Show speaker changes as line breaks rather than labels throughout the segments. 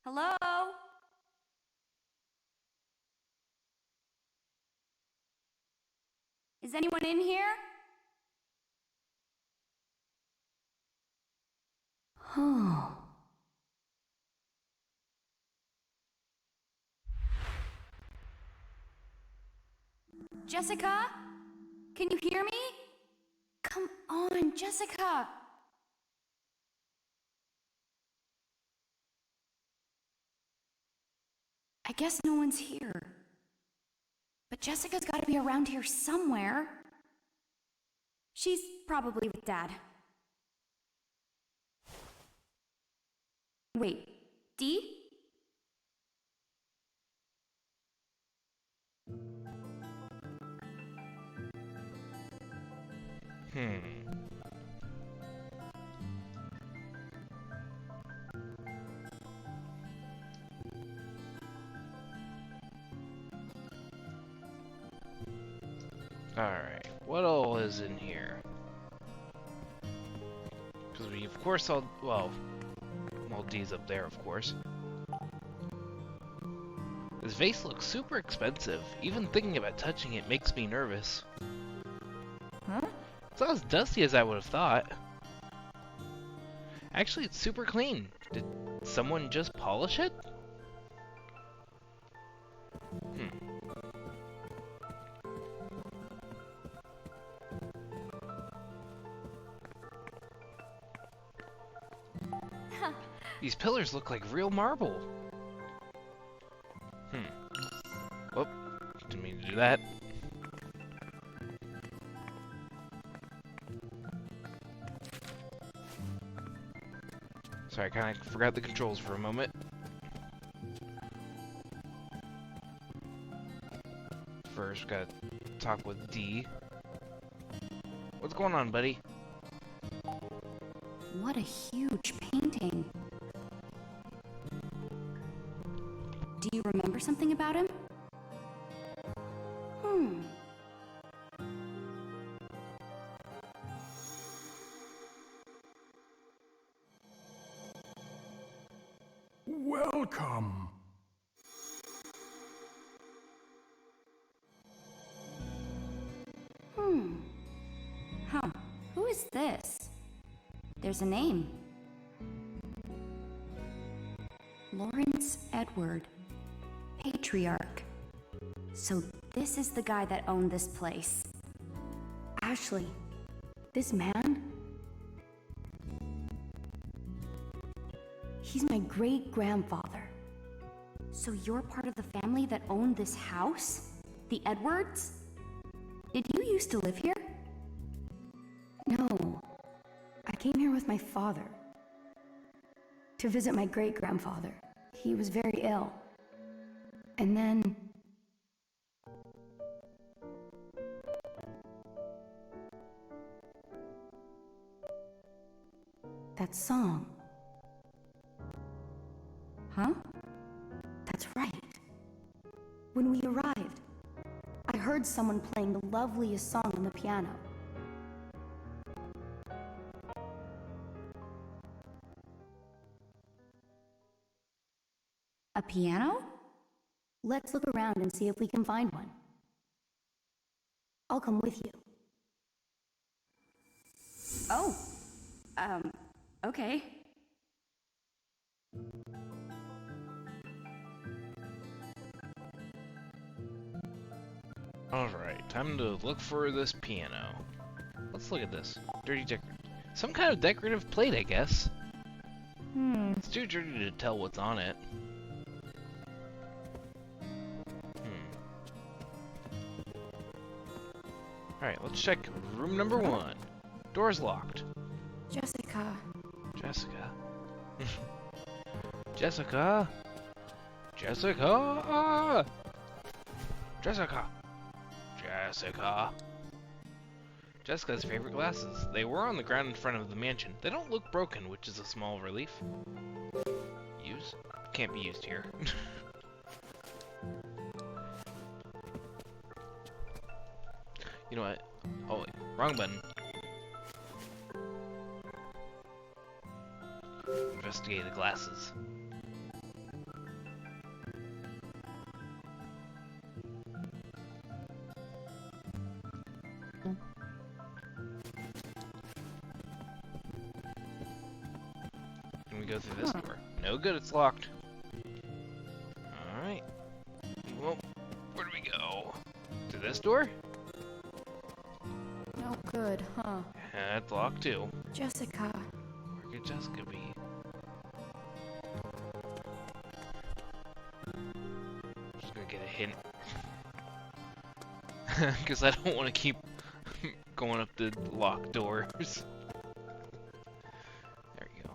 Hello? Is anyone in here? Oh. Jessica? Can you hear me? Come on, Jessica! I guess no one's here. But Jessica's gotta be around here somewhere. She's probably with Dad. Wait, Dee?
Alright, what all is in here? Because we, of course, all, well, D's up there, of course. This vase looks super expensive. Even thinking about touching it makes me nervous.
Huh?
It's not as dusty as I would have thought. Actually, it's super clean. Did someone just polish it? These pillars look like real marble. Whoop. Didn't mean to do that. Sorry, I kind of forgot the controls for a moment. First, gotta talk with D. What's going on, buddy?
What a huge painting. Do you remember something about him?
Welcome.
Huh. Who is this? There's a name. Laurence Edward, Patriarch. So this is the guy that owned this place. Ashley, this man? He's my great-grandfather. So you're part of the family that owned this house? The Edwards? Did you used to live here? No. I came here with my father to visit my great-grandfather. He was very ill. And then... that song. Huh? That's right. When we arrived, I heard someone playing the loveliest song on the piano. A piano? Let's look around and see if we can find one. I'll come with you. Oh, okay.
Alright, time to look for this piano. Let's look at this. Some kind of decorative plate, I guess. It's too dirty to tell what's on it. Alright, let's check room number 1. Door's locked.
Jessica.
Jessica? Jessica? Jessica? Jessica? Jessica? Jessica's favorite glasses. They were on the ground in front of the mansion. They don't look broken, which is a small relief. Use? Can't be used here. You know what? Oh, wait. Wrong button. Investigate the glasses. go through this door. No good, it's locked. Alright. Well, where do we go? To this door?
No good, huh?
Yeah, it's locked too.
Jessica.
Where could Jessica be? Just gonna get a hint. Because I don't want to keep going up the locked doors. There you go.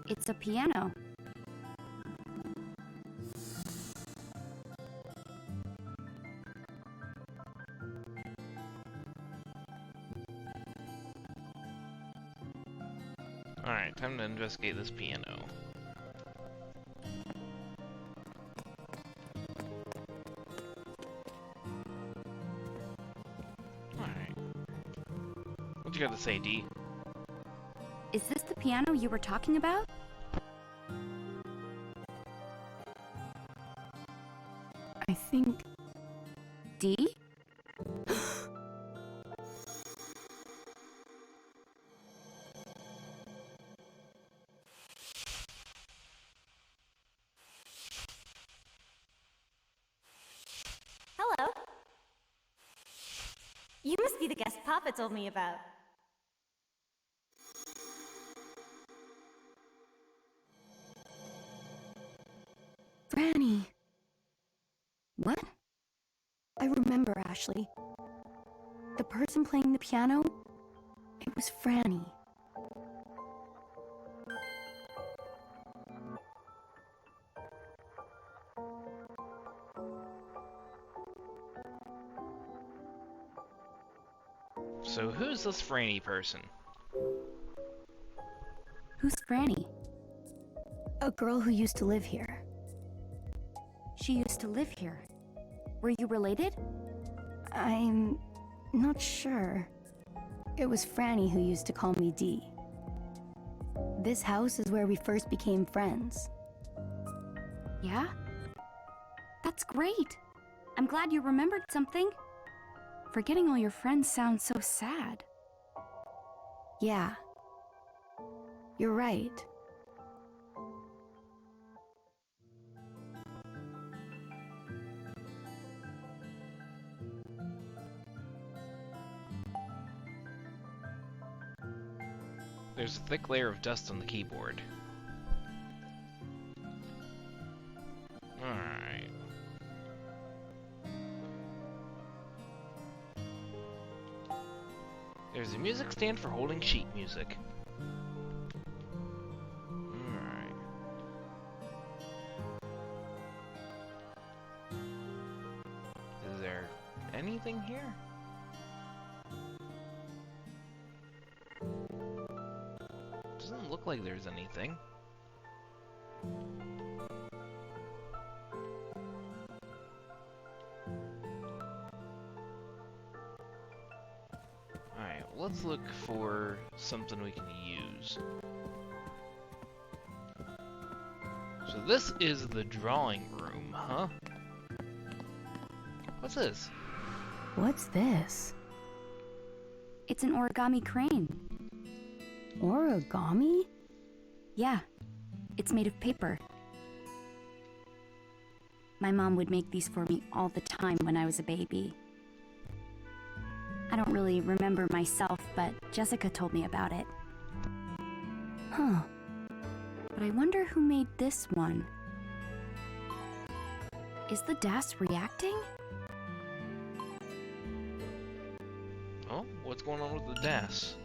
It's a piano.
Alright, time to investigate this piano. Alright. What you got to say, D?
Is this the piano you were talking about? I think... D?
Hello. You must be the guest Papa told me about.
Frannie. What? I remember, Ashley. The person playing the piano, it was Frannie.
So who's this Frannie person?
Who's Frannie? A girl who used to live here. She used to live here. Were you related? I'm not sure. It was Frannie who used to call me Dee. This house is where we first became friends. Yeah? That's great. I'm glad you remembered something. Forgetting all your friends sounds so sad. Yeah. You're right.
There's a thick layer of dust on the keyboard. Alright. There's a music stand for holding sheet music. Alright. Is there anything here? Doesn't look like there's anything. Alright, let's look for something we can use. So this is the drawing room, huh? What's this?
What's this? It's an origami crane. Origami? Yeah, it's made of paper. My mom would make these for me all the time when I was a baby. I don't really remember myself, but Jessica told me about it. Huh. But I wonder who made this one. Is the DAS reacting?
Oh, what's going on with the DAS?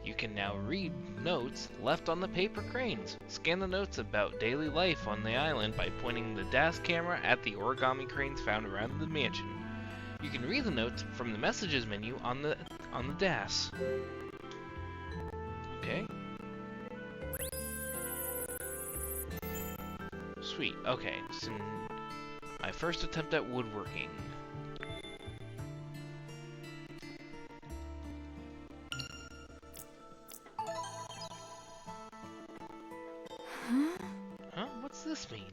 You can now read notes left on the paper cranes. Scan the notes about daily life on the island by pointing the DAS camera at the origami cranes found around the mansion. You can read the notes from the messages menu on the DAS. Okay. Sweet. Okay, so my first attempt at woodworking. this mean?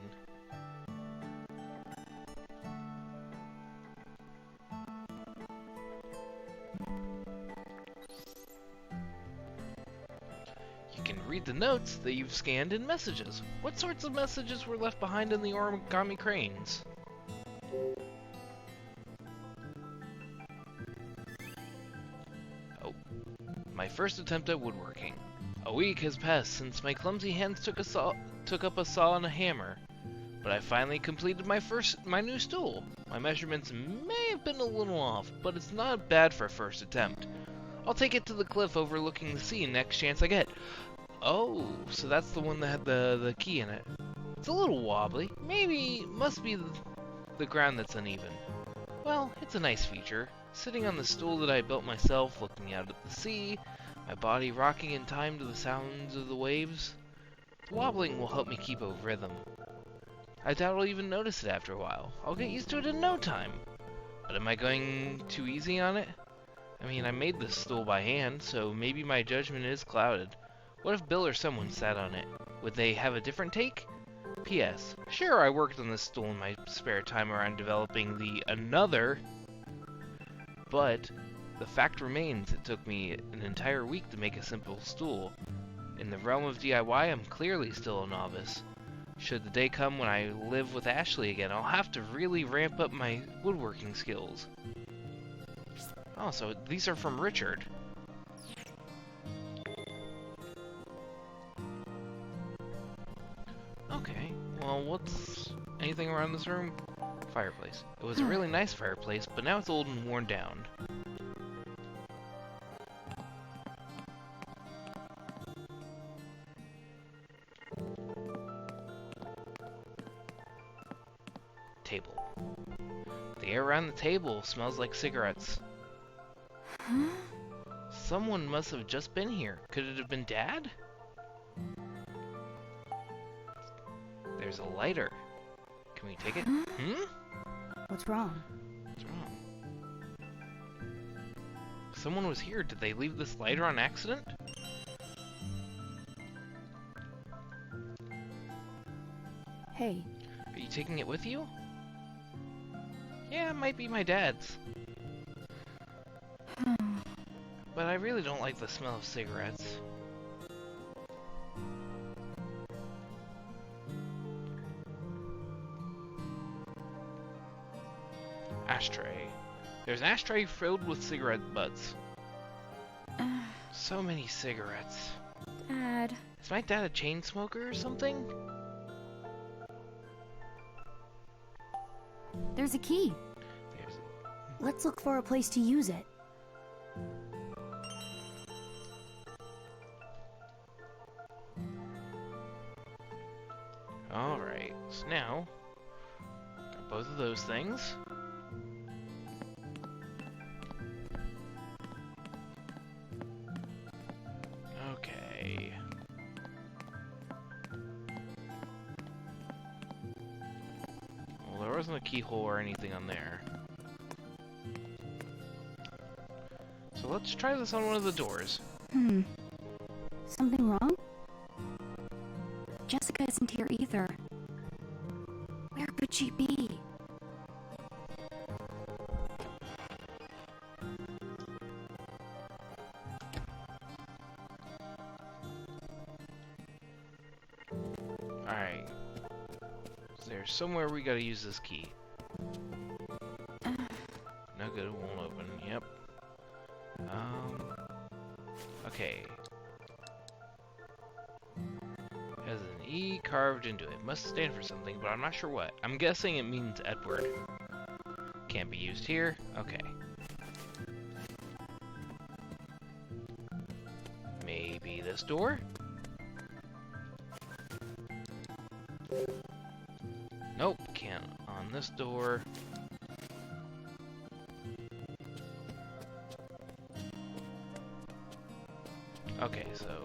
You can read the notes that you've scanned in messages. What sorts of messages were left behind in the origami cranes? Oh, my first attempt at woodworking. A week has passed since my clumsy hands took up a saw and a hammer, but I finally completed my new stool. My measurements may have been a little off, but it's not bad for a first attempt. I'll take it to the cliff overlooking the sea next chance I get. Oh, so that's the one that had the key in it. It's a little wobbly. Maybe must be the ground that's uneven. Well, it's a nice feature. Sitting on the stool that I built myself, looking out at the sea, my body rocking in time to the sounds of the waves. The wobbling will help me keep a rhythm. I doubt I'll even notice it after a while. I'll get used to it in no time. But am I going too easy on it? I mean, I made this stool by hand, so maybe my judgment is clouded. What if Bill or someone sat on it? Would they have a different take? P.S. Sure, I worked on this stool in my spare time around developing the another, but the fact remains it took me an entire week to make a simple stool. In the realm of DIY, I'm clearly still a novice. Should the day come when I live with Ashley again, I'll have to really ramp up my woodworking skills. Oh, so these are from Richard. Okay, well, what's anything around this room? Fireplace. It was a really nice fireplace, but now it's old and worn down. Table. The air around the table smells like cigarettes.
Huh?
Someone must have just been here. Could it have been Dad? There's a lighter. Can we take it? Hmm?
What's wrong?
What's wrong? Someone was here. Did they leave this lighter on accident?
Hey.
Are you taking it with you? Yeah, it might be my dad's. But I really don't like the smell of cigarettes. Ashtray. There's an ashtray filled with cigarette butts. So many cigarettes.
Dad.
Is my dad a chain smoker or something?
There's a key. Let's look for a place to use it.
Alright, so now, got both of those things. Okay. Well, there wasn't a keyhole or anything on there. So let's try this on one of the doors.
Something wrong? Jessica isn't here either. Where could she be?
Alright. There's somewhere we gotta use this key. No good, it won't open. Yep. Okay. Has an E carved into it. Must stand for something, but I'm not sure what. I'm guessing it means Edward. Can't be used here. Okay. Maybe this door? Nope, can't on this door. Okay, so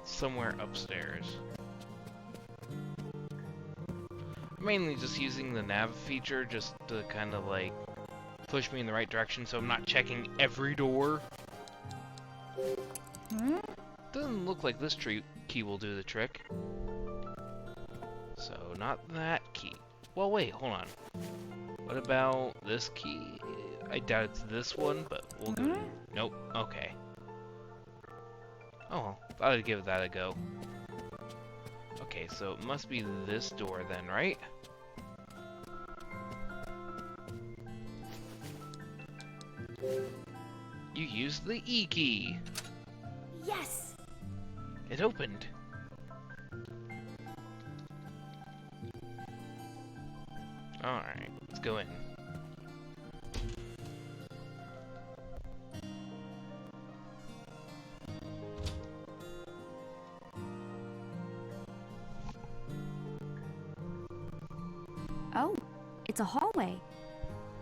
somewhere upstairs. I'm mainly just using the nav feature just to kind of like push me in the right direction so I'm not checking every door. Doesn't look like this key will do the trick. So, not that key. Well, wait, hold on. What about this key? I doubt it's this one, but we'll go. Nope, okay. Oh, well, thought I'd give that a go. Okay, so it must be this door then, right? You used the E key!
Yes!
It opened. Alright, let's go in.
Oh, it's a hallway.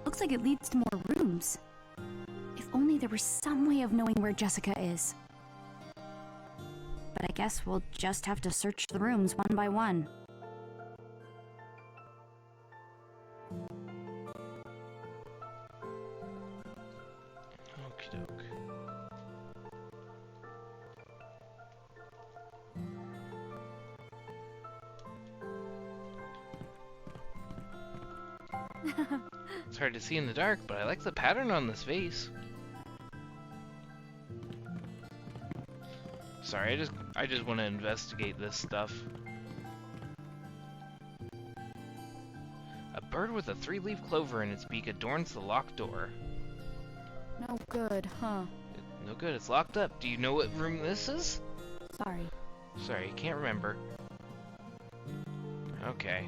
Looks like it leads to more rooms. If only there was some way of knowing where Jessica is. But I guess we'll just have to search the rooms one by one.
Okie doke. It's hard to see in the dark, but I like the pattern on this vase. Sorry, I just want to investigate this stuff. A bird with a 3-leaf clover in its beak adorns the locked door.
No good, huh?
No good, it's locked up. Do you know what room this is?
Sorry.
Sorry, can't remember. Okay.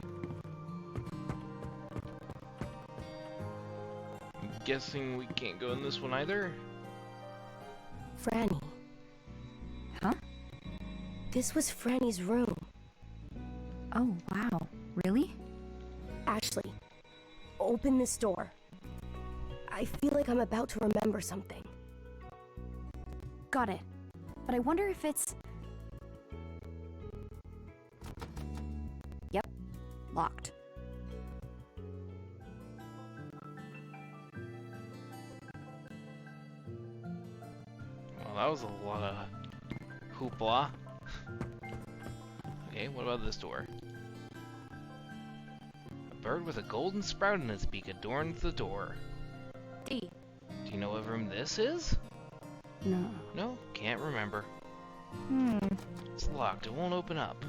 I'm guessing we can't go in this one either?
Frannie.
Huh?
This was Frannie's room.
Oh, wow. Really?
Ashley, open this door. I feel like I'm about to remember something.
Got it. But I wonder if it's... Yep. Locked.
Well, that was a lot of hoopla. Okay, what about this door? A bird with a golden sprout in its beak adorns the door.
D.
Do you know what room this is?
No.
No, can't remember.
Hmm.
It's locked, it won't open up.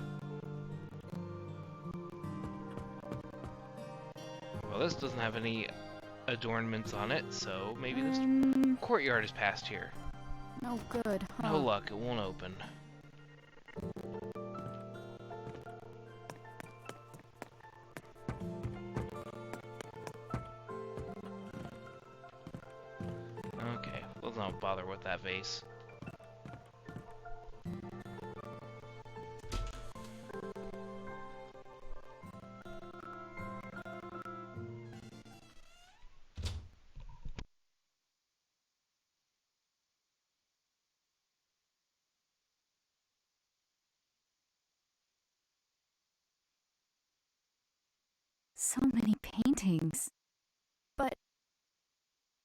Well, this doesn't have any adornments on it, so maybe this courtyard is past here.
No good, huh?
No luck, it won't open. Okay, let's not bother with that vase.
So many paintings. But...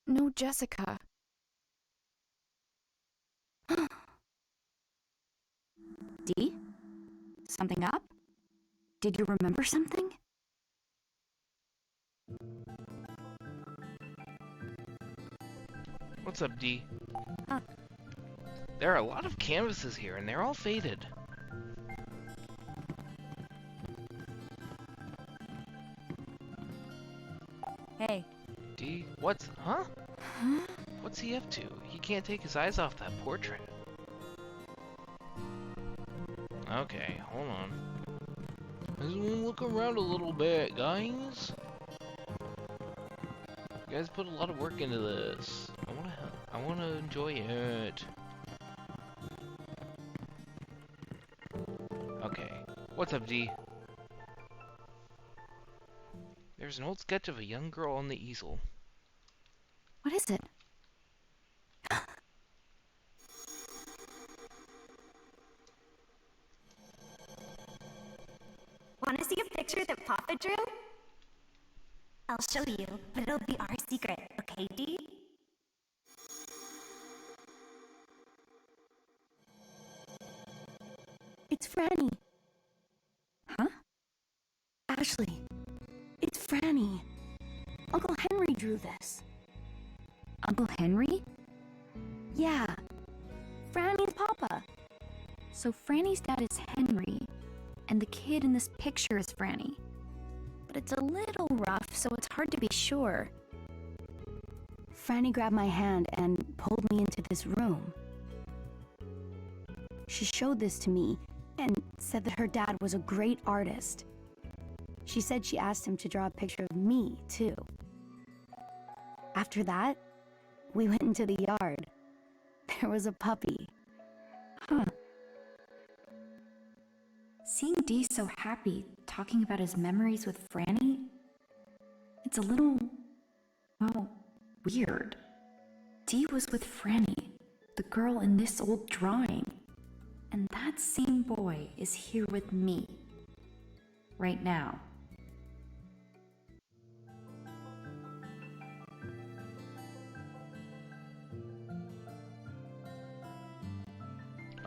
no Jessica. D? Something up? Did you remember something?
What's up, D?
Huh.
There are a lot of canvases here, and they're all faded.
Hey.
D? What's... Huh?
Huh?
What's he up to? He can't take his eyes off that portrait. Okay, hold on. Let's look around a little bit, guys. You guys put a lot of work into this. I wanna enjoy it. Okay, what's up, D? There's an old sketch of a young girl on the easel.
What is it?
Want to see a picture that Papa drew? I'll show you, but it'll be our secret, okay, Dee?
It's Frannie. Huh? drew this.
Uncle Henry?
Yeah, Frannie's papa.
So Franny's dad is Henry, and the kid in this picture is Frannie. But it's a little rough, so it's hard to be sure.
Frannie grabbed my hand and pulled me into this room. She showed this to me and said that her dad was a great artist. She said she asked him to draw a picture of me, too. After that, we went into the yard. There was a puppy.
Huh. Seeing Dee so happy, talking about his memories with Frannie, it's a little, well, weird. Dee was with Frannie, the girl in this old drawing. And that same boy is here with me. Right now.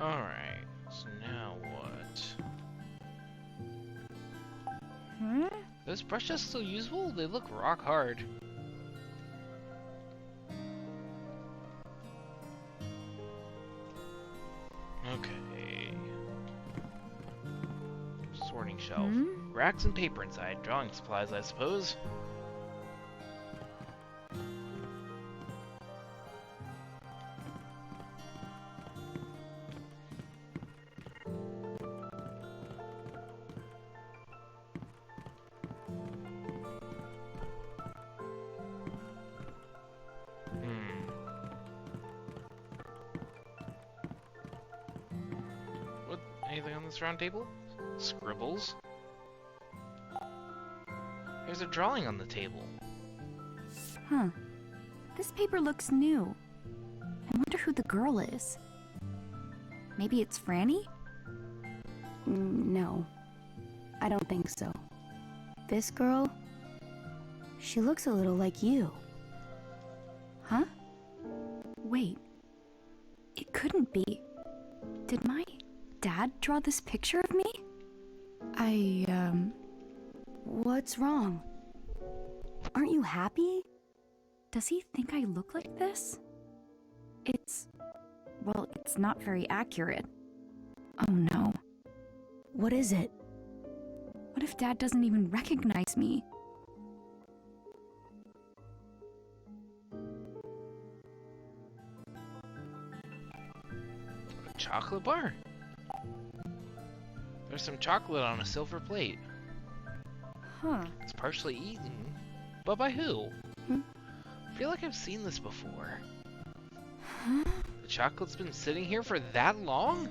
Alright, so now what? Those brushes still usable? They look rock hard. Okay. Sorting shelf. Racks and paper inside. Drawing supplies, I suppose. Anything on this round table? Scribbles? There's a drawing on the table.
Huh. This paper looks new. I wonder who the girl is. Maybe it's Frannie?
No, I don't think so. This girl, she looks a little like you.
Huh? Wait. It couldn't be. Did my dad draw this picture of me?
What's wrong? Aren't you happy?
Does he think I look like this? It's not very accurate. Oh no.
What is it?
What if Dad doesn't even recognize me?
A chocolate bar? There's some chocolate on a silver plate.
Huh.
It's partially eaten. But by who?
Hmm?
I feel like I've seen this before.
Huh?
The chocolate's been sitting here for that long?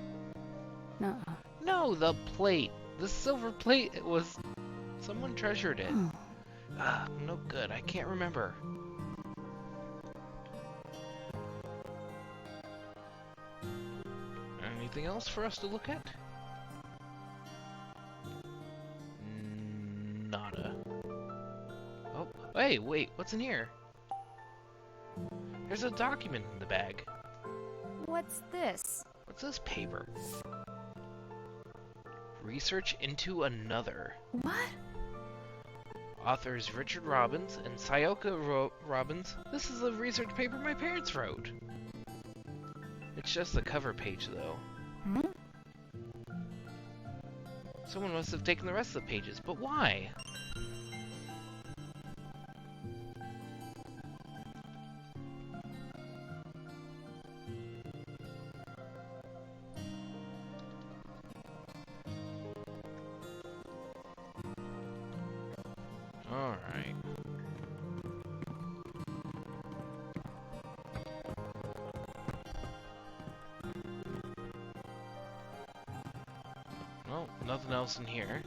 Nuh-uh.
No, the plate. The silver plate, it was... Someone treasured it. No good. I can't remember. Anything else for us to look at? Nada. Oh, hey, wait, what's in here? There's a document in the bag.
What's this?
What's this paper? Research into another.
What?
Authors Richard Robbins and Sayoko Robbins. This is a research paper my parents wrote. It's just the cover page, though.
Hmm?
Someone must have taken the rest of the pages, but why? Alright. Well, nothing else in here.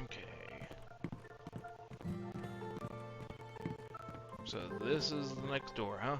Okay. So this is the next door, huh?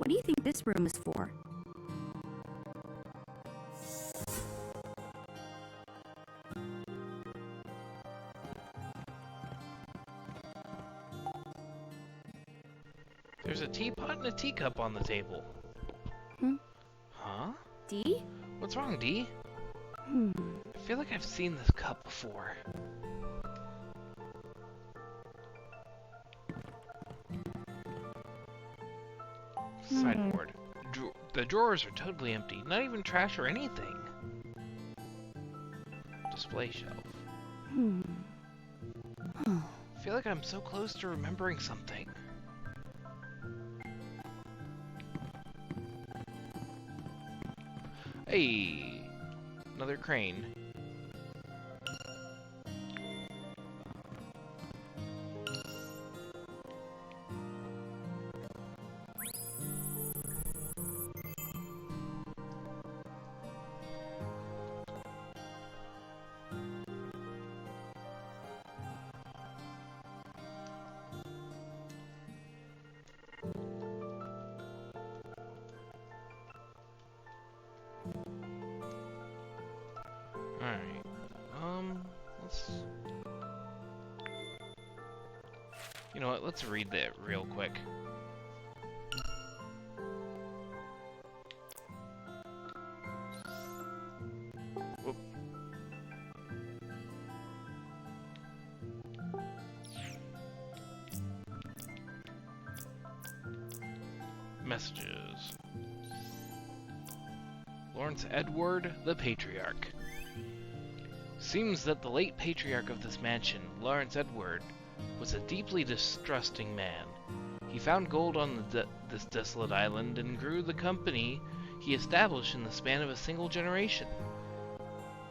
What do you think this room is for?
There's a teapot and a teacup on the table.
Hmm?
Huh?
Dee?
What's wrong, Dee? I feel like I've seen this cup before. Sideboard. The drawers are totally empty. Not even trash or anything. Display shelf. I feel like I'm so close to remembering something. Hey! Another crane. Alright. Let's... You know what, let's read that real quick. Whoop. Messages. Laurence Edward, the Patriarch. Seems that the late Patriarch of this mansion, Laurence Edward, was a deeply distrusting man. He found gold on this desolate island and grew the company he established in the span of a single generation.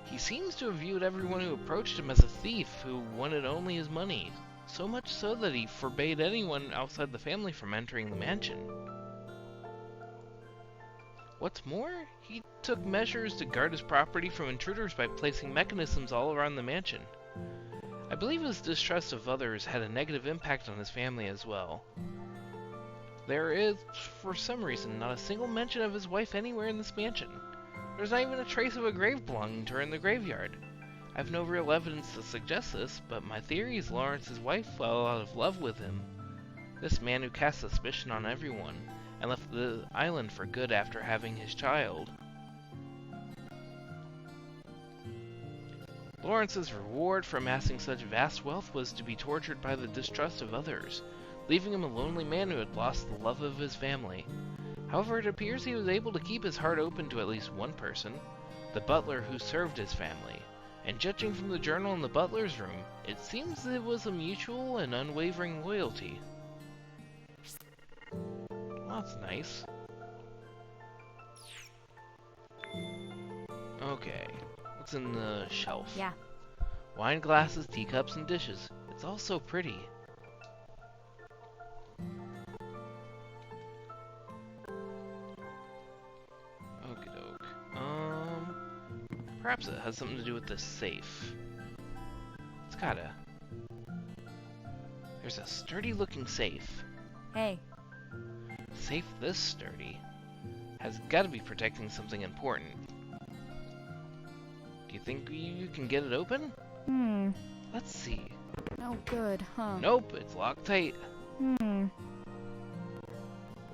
He seems to have viewed everyone who approached him as a thief who wanted only his money, so much so that he forbade anyone outside the family from entering the mansion. What's more, he took measures to guard his property from intruders by placing mechanisms all around the mansion. I believe his distrust of others had a negative impact on his family as well. There is, for some reason, not a single mention of his wife anywhere in this mansion. There's not even a trace of a grave belonging to her in the graveyard. I have no real evidence to suggest this, but my theory is Laurence's wife fell out of love with him. This man who cast suspicion on everyone, and left the island for good after having his child. Laurence's reward for amassing such vast wealth was to be tortured by the distrust of others, leaving him a lonely man who had lost the love of his family. However, it appears he was able to keep his heart open to at least one person, the butler who served his family, and judging from the journal in the butler's room, it seems it was a mutual and unwavering loyalty. Well, that's nice. Okay, what's in the shelf?
Yeah.
Wine glasses, teacups, and dishes. It's all so pretty. Okie doke. Perhaps it has something to do with this safe. It's gotta. There's a sturdy looking safe.
Hey.
Safe this sturdy has got to be protecting something important. Do you think you can get it open? Let's see.
No good, huh?
Nope, it's locked tight.
Hmm.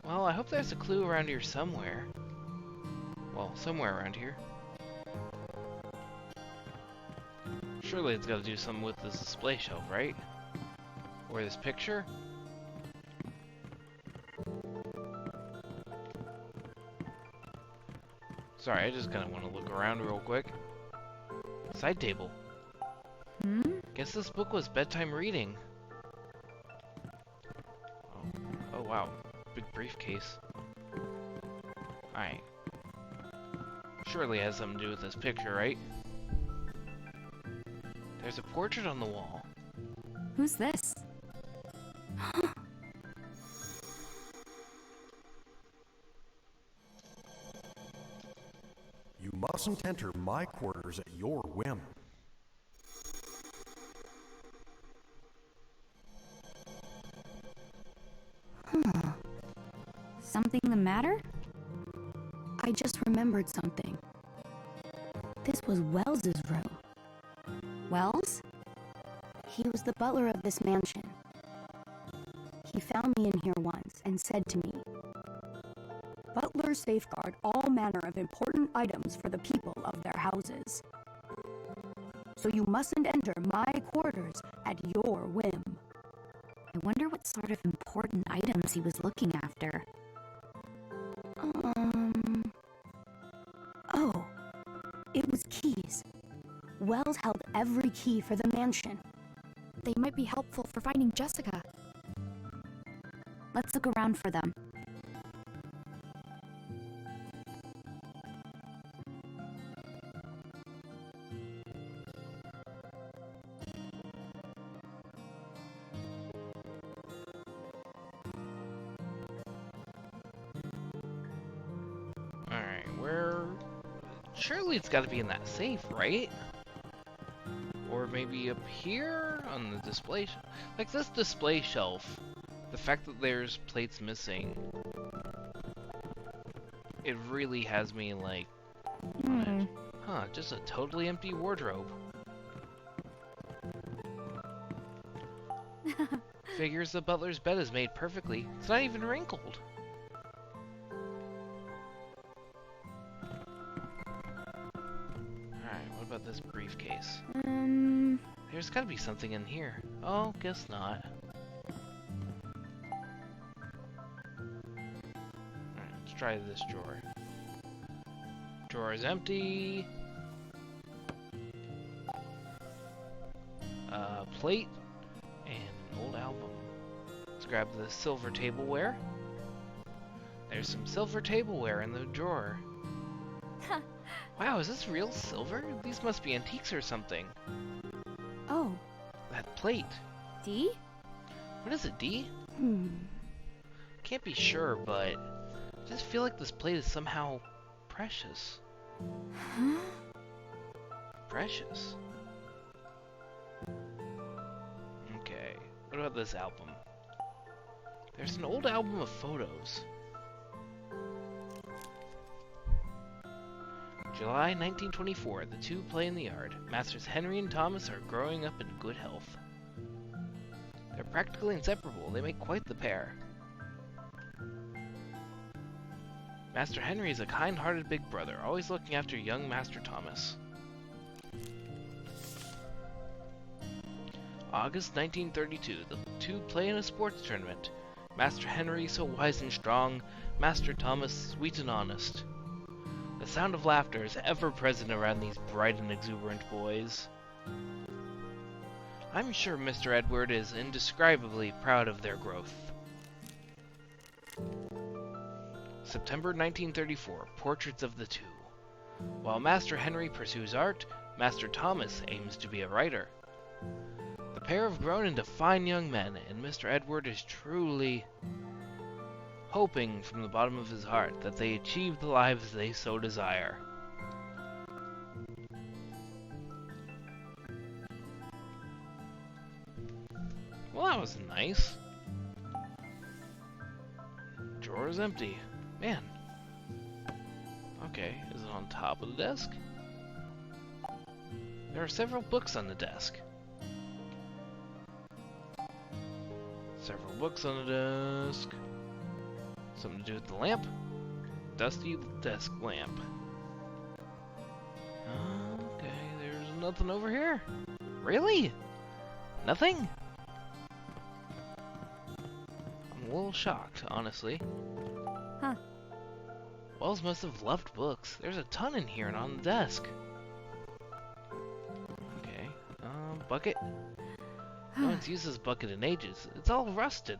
Well, I hope there's a clue around here somewhere. Well, somewhere around here. Surely it's got to do something with this display shelf, right? Or this picture? Sorry, I just kind of want to look around real quick. Side table. Guess this book was bedtime reading. Oh wow. Big briefcase. Alright. Surely it has something to do with this picture, right? There's a portrait on the wall.
Who's this?
You mustn't enter my quarters at your whim.
something the matter?
I just remembered something. This was Wells's room.
Wells?
He was the butler of this mansion. He found me in here once and said to me, "Butlers safeguard all manner of important items for the people of their houses. So you mustn't enter my quarters at your whim."
I wonder what sort of important items he was looking after.
Oh, it was keys. Wells held every key for the mansion.
They might be helpful for finding Jessica.
Let's look around for them.
Alright, where... Surely it's gotta be in that safe, right? Or maybe up here on the display like this display shelf. The fact that there's plates missing, it really has me like, huh, just a totally empty wardrobe. Figures the butler's bed is made perfectly. It's not even wrinkled. Alright, what about this briefcase? There's gotta be something in here. Oh, guess not. Alright, let's try this drawer. Drawer is empty. Plate and an old album. Let's grab the silver tableware. There's some silver tableware in the drawer. Wow, is this real silver? These must be antiques or something.
Oh.
That plate.
D?
What is it, D? Can't be sure, but I just feel like this plate is somehow precious.
Huh?
Precious. Okay, what about this album? There's an old album of photos. July 1924, the two play in the yard. Masters Henry and Thomas are growing up in good health. They're practically inseparable. They make quite the pair. Master Henry is a kind-hearted big brother, always looking after young Master Thomas. August 1932, the two play in a sports tournament. Master Henry so wise and strong, Master Thomas sweet and honest. The sound of laughter is ever present around these bright and exuberant boys. I'm sure Mr. Edward is indescribably proud of their growth. September 1934, portraits of the two. While Master Henry pursues art, Master Thomas aims to be a writer. The pair have grown into fine young men, and Mr. Edward is truly hoping from the bottom of his heart that they achieve the lives they so desire. Well, that was nice. Drawer is empty. Man. Okay, is it on top of the desk? There are several books on the desk. Several books on the desk. Something to do with the lamp. Dusty desk lamp. Okay, there's nothing over here. Really? Nothing? I'm a little shocked, honestly.
Huh.
Wells must have loved books. There's a ton in here and on the desk. Okay. Bucket? No one's used this bucket in ages. It's all rusted.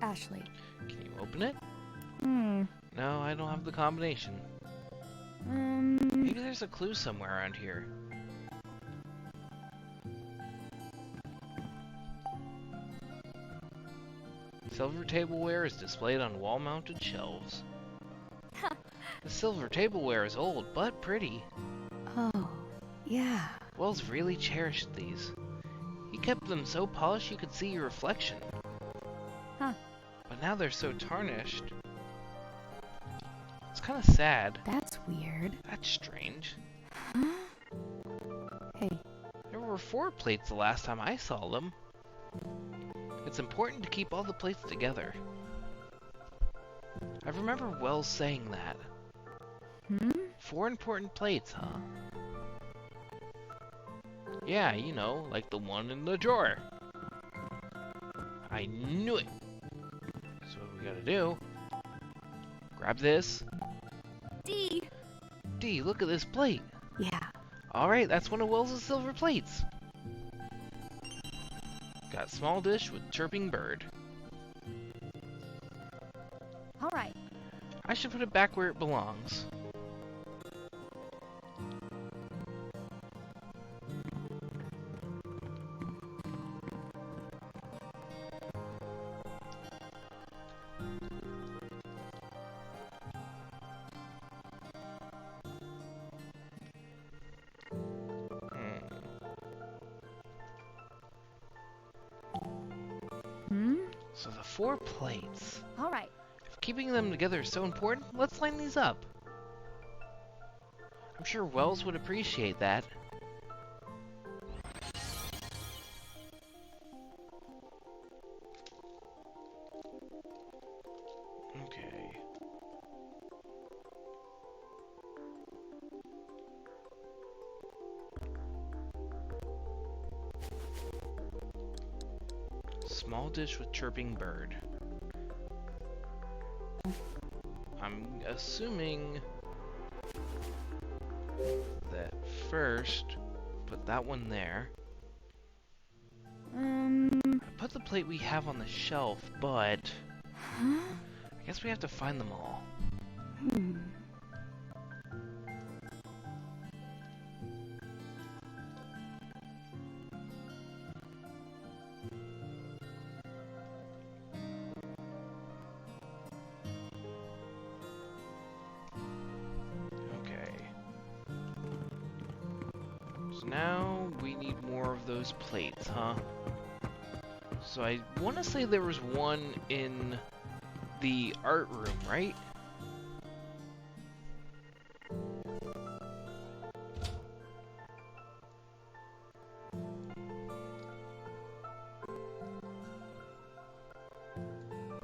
Ashley.
Can you open it? No, I don't have the combination. Maybe there's a clue somewhere around here. Silver tableware is displayed on wall-mounted shelves. The silver tableware is old, but pretty.
Oh, Yeah.
Wells really cherished these. He kept them so polished you could see your reflection.
Huh.
But now they're so tarnished. It's kind of sad.
That's weird.
That's strange.
Huh? Hey.
There were 4 plates the last time I saw them. It's important to keep all the plates together. I remember Wells saying that. 4 important plates, huh? Yeah, you know, like the one in the drawer. I knew it! So what we gotta do... Grab this.
D!
D, look at this plate!
Yeah.
Alright, that's one of Wells' silver plates! Got small dish with chirping bird.
Alright.
I should put it back where it belongs. So the 4 plates.
Alright.
If keeping them together is so important, let's line these up. I'm sure Wells would appreciate that. Okay. Small dish with chirping bird. I'm assuming that first, put that one there. I put the plate we have on the shelf, but I guess we have to find them all. Now we need more of those plates, huh? So I want to say there was one in the art room, right?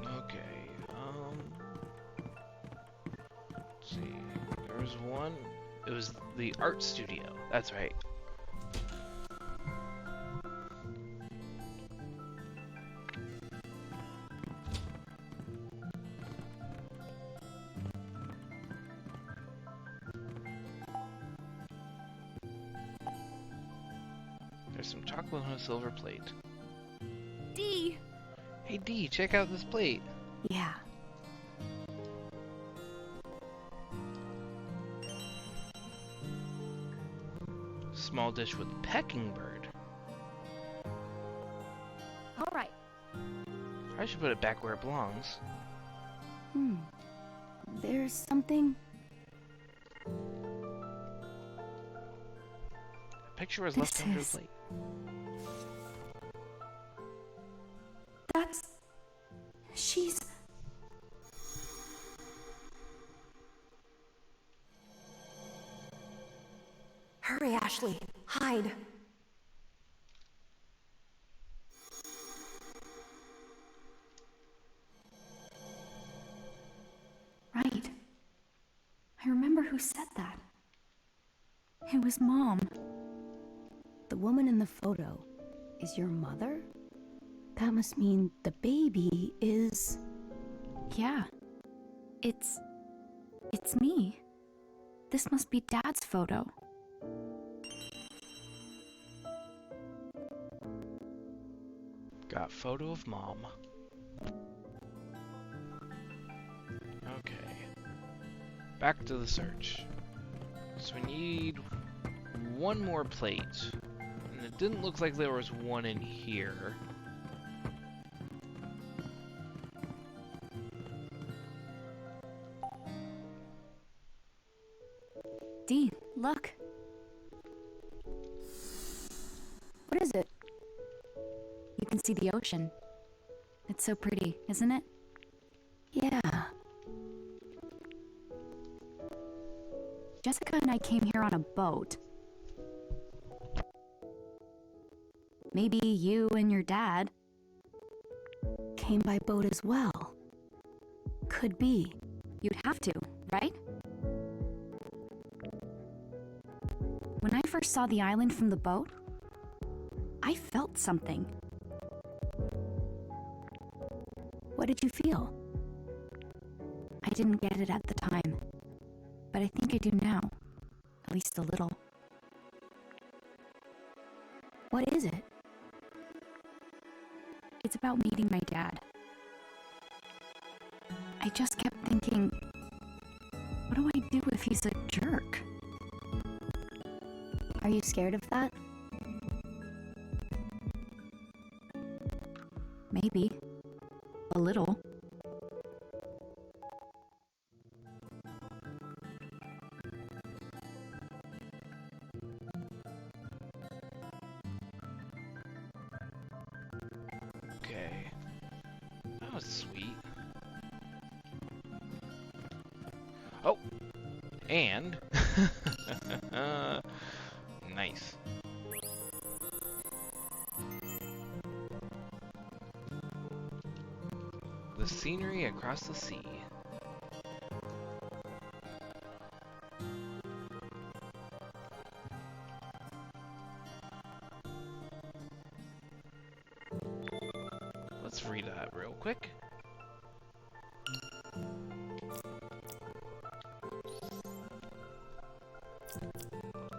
Okay, let's see. There was one. It was the art studio. That's right. There's some chocolate on a silver plate.
D!
Hey D, check out this plate.
Yeah.
Small dish with pecking bird.
Alright.
I should put it back where it belongs.
There's something...
The picture was left under the plate.
That's... She's...
Hurry, Ashley. Hide.
Right. I remember who said that. It was Mom.
The woman in the photo is your mother? That must mean the baby is...
Yeah. It's me. This must be Dad's photo.
Got photo of Mom. Okay. Back to the search. So we need one more plate. And it didn't look like there was one in here.
D, look.
can see the ocean. It's so pretty, isn't it?
Yeah.
Jessica and I came here on a boat. Maybe you and your dad.
Came by boat as well. Could be.
You'd have to, right? When I first saw the island from the boat, I felt something.
What did you feel?
I didn't get it at the time, but I think I do now. At least a little.
What is it?
It's about meeting my dad. I just kept thinking, what do I do if he's a jerk?
Are you scared of that?
Maybe. A little.
Okay. That was sweet. Oh! And... nice. The scenery across the sea. Let's read that real quick.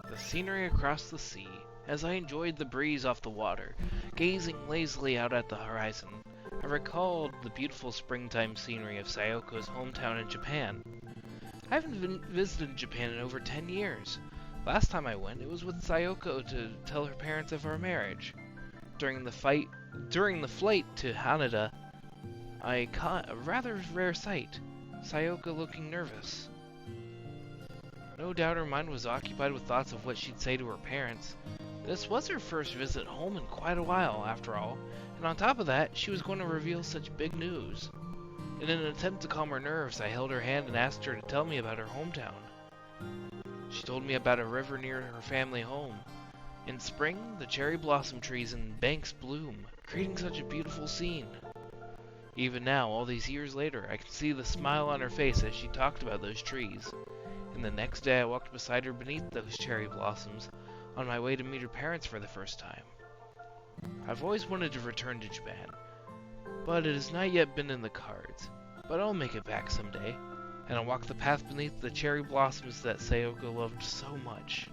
The scenery across the sea, as I enjoyed the breeze off the water, gazing lazily out at the horizon, I recalled the beautiful springtime scenery of Sayoko's hometown in Japan. I haven't visited Japan in over 10 years. Last time I went, it was with Sayoko to tell her parents of our marriage. During the flight to Haneda, I caught a rather rare sight, Sayoko looking nervous. No doubt her mind was occupied with thoughts of what she'd say to her parents. This was her first visit home in quite a while, after all, and on top of that, she was going to reveal such big news. In an attempt to calm her nerves, I held her hand and asked her to tell me about her hometown. She told me about a river near her family home. In spring, the cherry blossom trees and banks bloom, creating such a beautiful scene. Even now, all these years later, I can see the smile on her face as she talked about those trees. And the next day I walked beside her beneath those cherry blossoms, on my way to meet her parents for the first time. I've always wanted to return to Japan, but it has not yet been in the cards. But I'll make it back someday, and I'll walk the path beneath the cherry blossoms that Sayoko loved so much.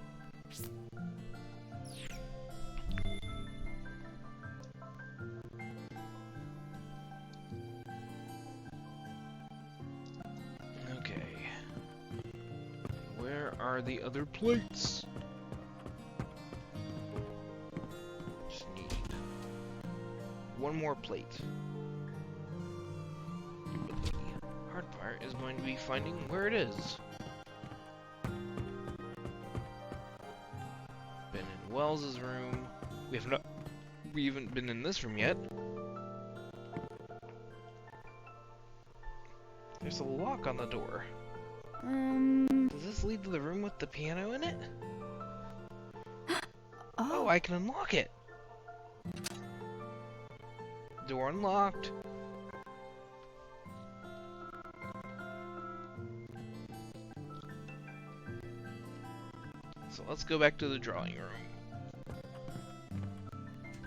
Okay. Where are the other plates? Just need one more plate. But the hard part is going to be finding where it is. Been in Wells's room. We haven't been in this room yet. There's a lock on the door. Does this lead to the room with the piano in it? Oh, I can unlock it! Door unlocked. So let's go back to the drawing room.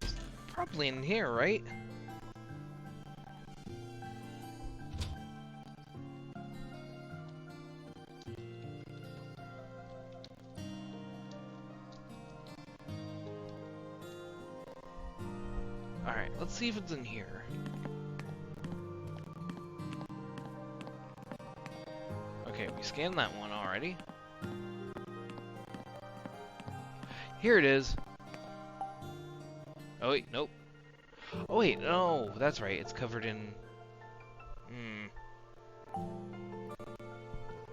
It's probably in here, right? Alright, let's see if it's in here. Okay, we scanned that one already. Here it is. Oh wait, nope. Oh wait, no, that's right, it's covered in...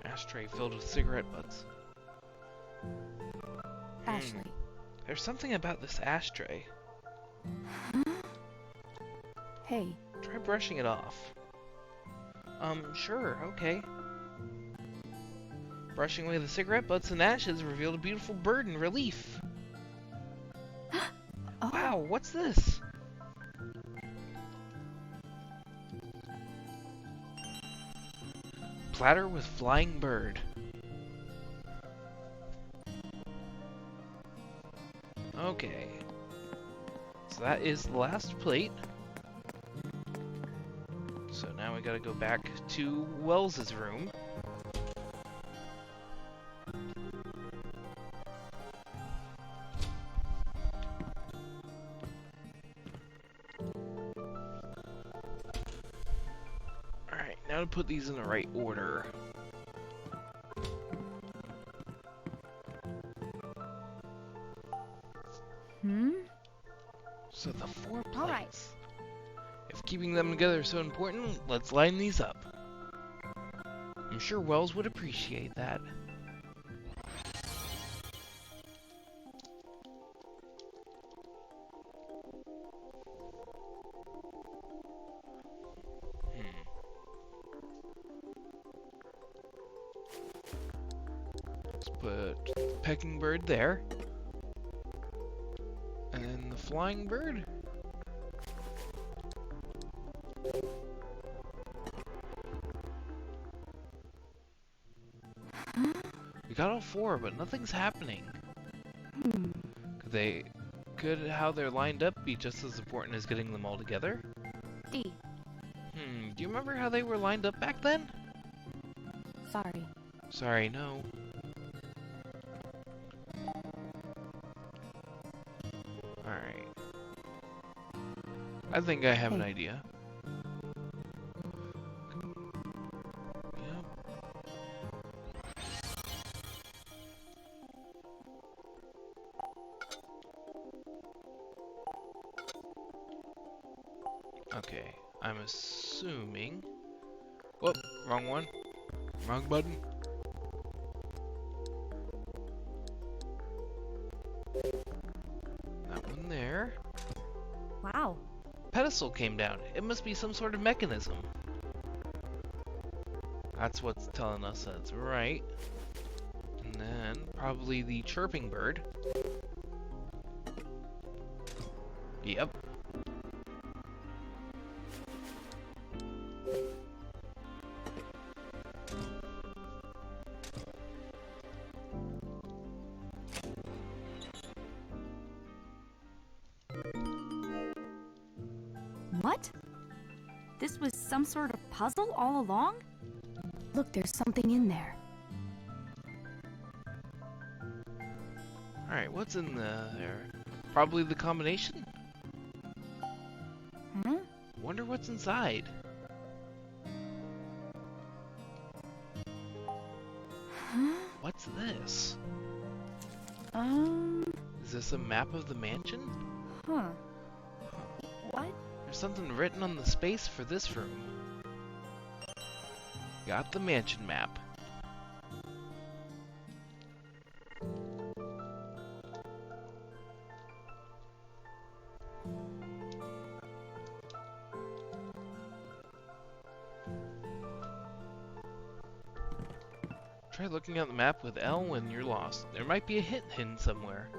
ashtray filled with cigarette butts.
Ashley.
There's something about this ashtray.
Hey,
Try brushing it off. Sure, okay. Brushing away the cigarette butts and ashes revealed a beautiful bird in relief.
oh,
Wow, what's this? Platter with flying bird. Okay. So that is the last plate. So now we gotta go back to Wells's room. Alright, now to put these in the right order. So the 4 plates.
All right.
If keeping them together is so important, let's line these up. I'm sure Wells would appreciate that. Let's put the pecking bird there. And the flying bird. We got all 4, but nothing's happening. Could how they're lined up be just as important as getting them all together?
D.
Do you remember how they were lined up back then?
sorry.
Sorry, no. Alright. I think I have an idea. Yep. Okay, I'm assuming... Whoop, wrong one. Wrong button. That one there.
Wow.
Pedestal came down. It must be some sort of mechanism. That's what's telling us that's right. And then probably the chirping bird. Yep.
What? This was some sort of puzzle all along?
Look, there's something in there.
Alright, what's in there? Probably the combination?
Huh?
Wonder what's inside. What's this? Is this a map of the mansion?
Huh. What?
There's something written on the space for this room. Got the mansion map. Try looking at the map with L when you're lost. There might be a hint hidden somewhere.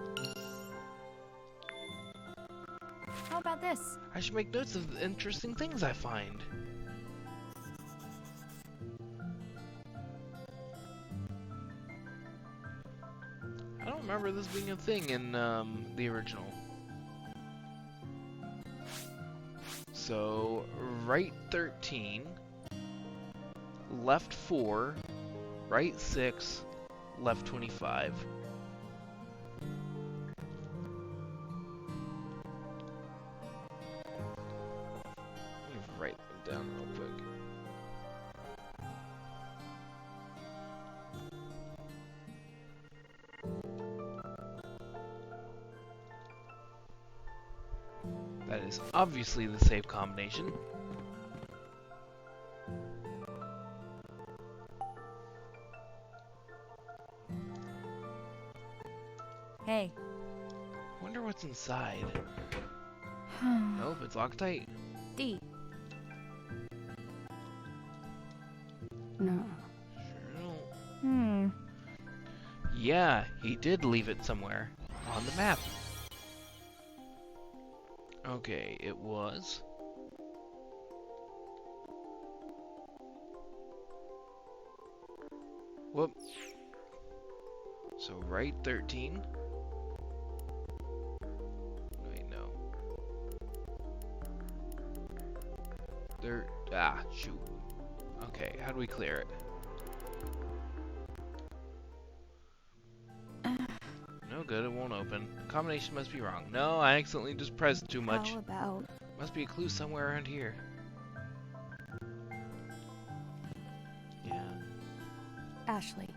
How about this?
I should make notes of the interesting things I find. I don't remember this being a thing in the original. So, right 13, left 4, right 6, left 25. Let me write them down real quick. That is obviously the safe combination.
Hey.
Wonder what's inside. Nope, it's locked tight.
D.
No.
Sure. Yeah, he did leave it somewhere on the map. Okay, it was. Whoop. So right 13. Wait, no. There. Ah, shoot. Okay, how do we clear it? No good, it won't open. Combination must be wrong. No, I accidentally just pressed too much.
How about
Must be a clue somewhere around here. Yeah.
Ashley?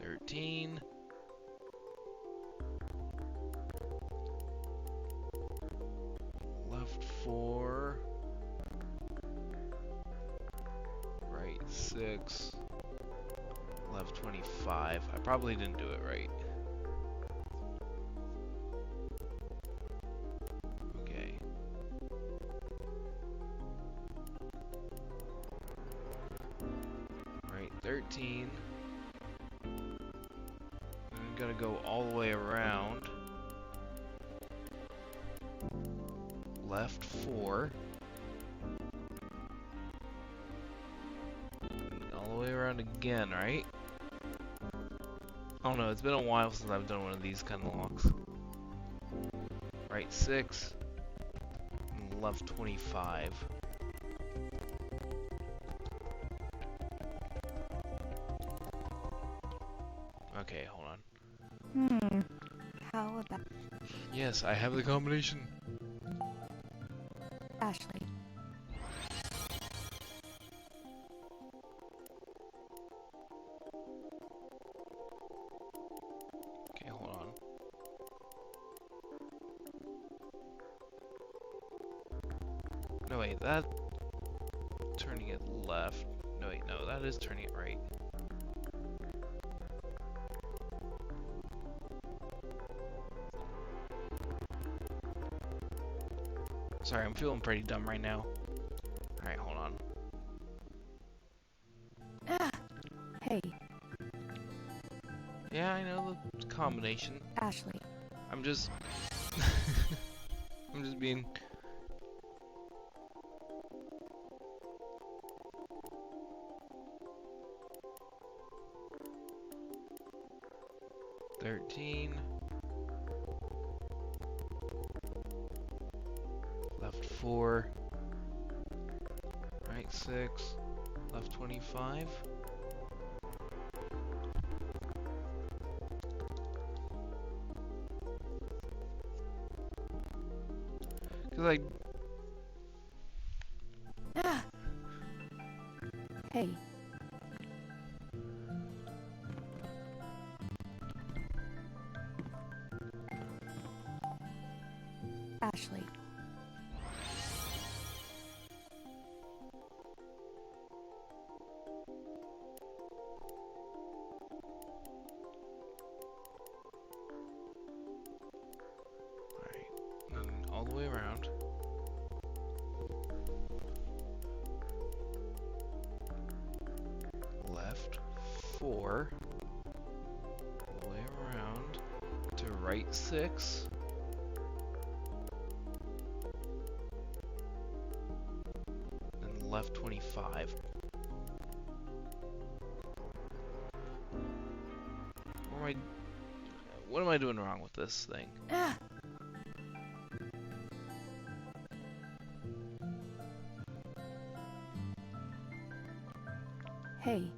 $13. Left 4. Right 6. Left 25. I probably didn't do it right. Okay. Right 13. I'm gonna go all the way around. Left 4. All the way around again, right? Oh no, it's been a while since I've done one of these kind of locks. Right 6. And left 25. Okay, hold on.
How about
Yes, I have the combination.
Ashley?
Okay, hold on. No, wait, that... turning it left. No, wait, no, that is turning it right. Sorry, I'm feeling pretty dumb right now. Alright, hold on.
Hey,
Yeah, I know the combination.
Ashley.
I'm just... I'm just being... $13. Left 4. Right 6. Left 25. Cause
Hey, Ashley.
Alright, then all the way around. Left 4. All the way around to right 6. Then left 25. What am I doing wrong with this thing?
Hey,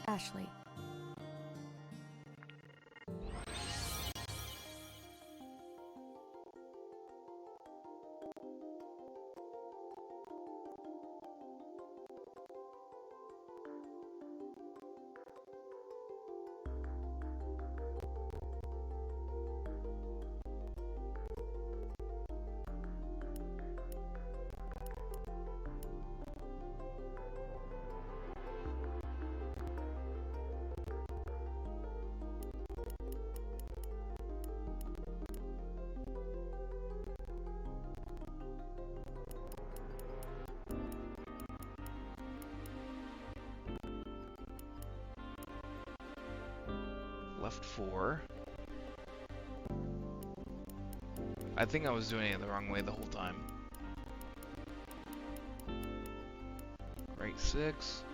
Ashley.
left 4. I think I was doing it the wrong way the whole time. Right 6,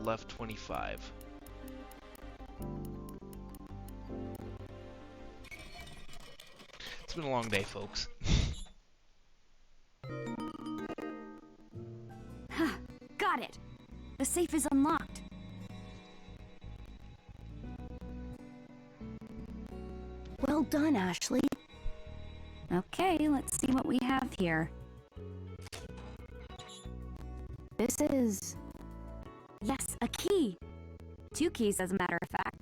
left 25. It's been a long day, folks.
Ha! Got it! The safe is unlocked.
Well done, Ashley.
Okay, let's see what we have here.
This is...
Yes, a key! 2 keys, as a matter of fact.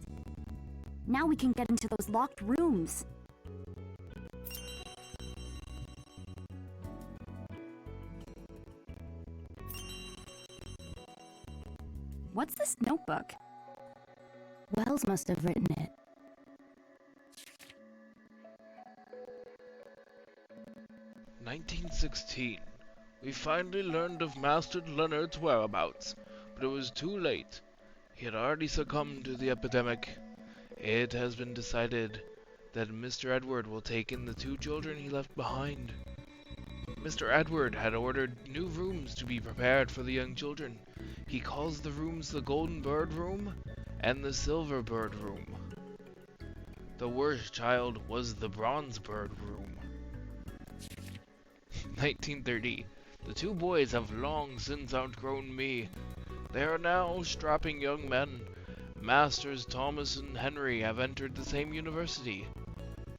Now we can get into those locked rooms. What's this notebook?
Wells must have written it.
"1916. We finally learned of Master Leonard's whereabouts, but it was too late. He had already succumbed to the epidemic. It has been decided that Mr. Edward will take in the 2 children he left behind. Mr. Edward had ordered new rooms to be prepared for the young children. He calls the rooms the Golden Bird Room and the Silver Bird Room. The worst child was the Bronze Bird Room." 1930. The 2 boys have long since outgrown me. They are now strapping young men. Masters Thomas and Henry have entered the same university.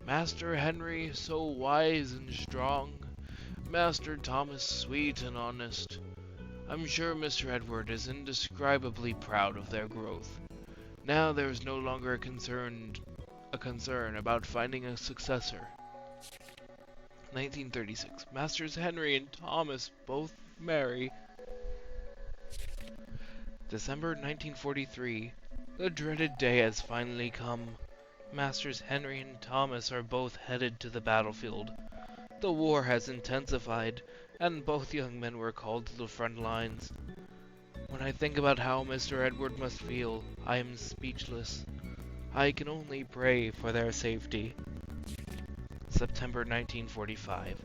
Master Henry so wise and strong. Master Thomas sweet and honest. I'm sure Mr. Edward is indescribably proud of their growth. Now there is no longer a concern about finding a successor. 1936. Masters Henry and Thomas both marry. December 1943. The dreaded day has finally come. Masters Henry and Thomas are both headed to the battlefield. The war has intensified, and both young men were called to the front lines. When I think about how Mr. Edward must feel, I am speechless. I can only pray for their safety. September 1945.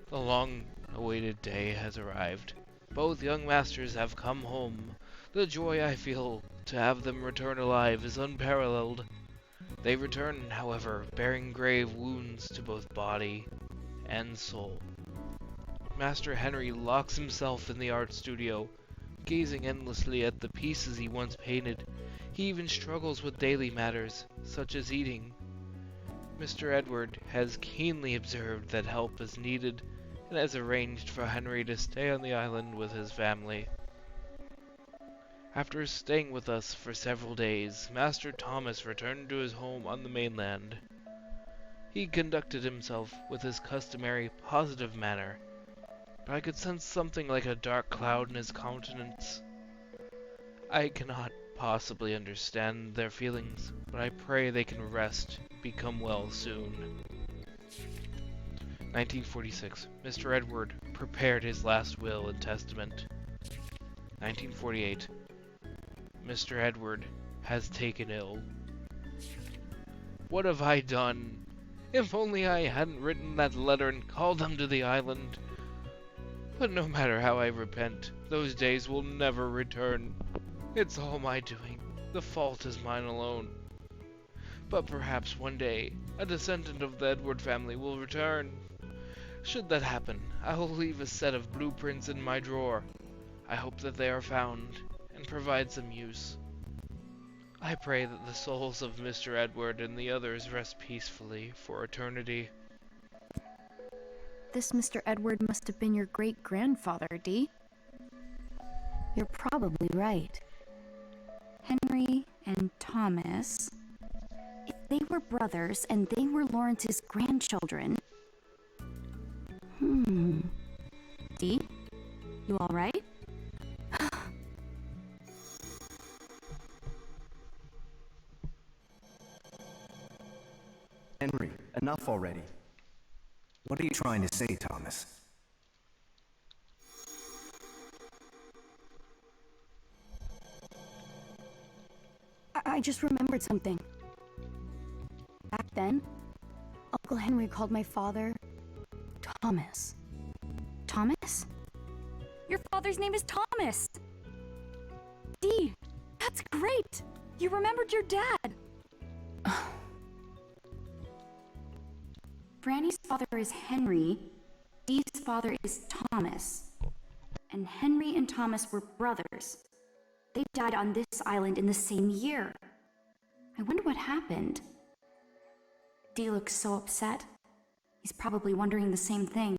The long-awaited day has arrived. Both young masters have come home. The joy I feel to have them return alive is unparalleled. They return, however, bearing grave wounds to both body and soul. Master Henry locks himself in the art studio, gazing endlessly at the pieces he once painted. He even struggles with daily matters, such as eating. Mr. Edward has keenly observed that help is needed and has arranged for Henry to stay on the island with his family. After staying with us for several days, Master Thomas returned to his home on the mainland. He conducted himself with his customary positive manner, but I could sense something like a dark cloud in his countenance. I cannot possibly understand their feelings, but I pray they can rest, become well soon. 1946. Mr. Edward prepared his last will and testament. 1948. Mr. Edward has taken ill. What have I done? If only I hadn't written that letter and called them to the island. But no matter how I repent, those days will never return. It's all my doing. The fault is mine alone. But perhaps one day, a descendant of the Edward family will return. Should that happen, I will leave a set of blueprints in my drawer. I hope that they are found and provide some use. I pray that the souls of Mr. Edward and the others rest peacefully for eternity.
This Mr. Edward must have been your great-grandfather, Dee. You're probably right.
Henry and Thomas. If they were brothers and they were Lawrence's grandchildren. Dee? You alright?
Henry, enough already. What are you trying to say, Thomas?
I just remembered something. Back then, Uncle Henry called my father Thomas.
Thomas? Your father's name is Thomas! Dee, that's great! You remembered your dad! Frannie's father is Henry, Dee's father is Thomas. And Henry and Thomas were brothers. They died on this island in the same year. I wonder what happened. Dee looks so upset. He's probably wondering the same thing.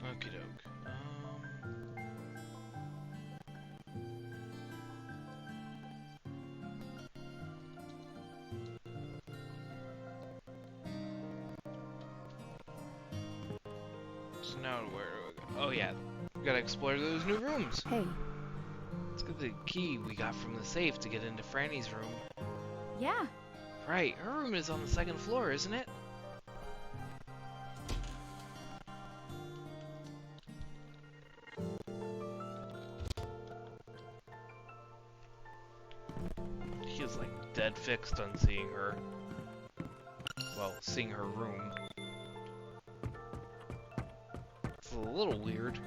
Okie doke. So now where do we go? Oh yeah, we gotta explore those new rooms.
Hey,
Let's get the key we got from the safe to get into Frannie's room.
Yeah.
Right, her room is on the second floor, isn't it? He is like dead fixed on seeing her. Well, seeing her room. It's a little weird.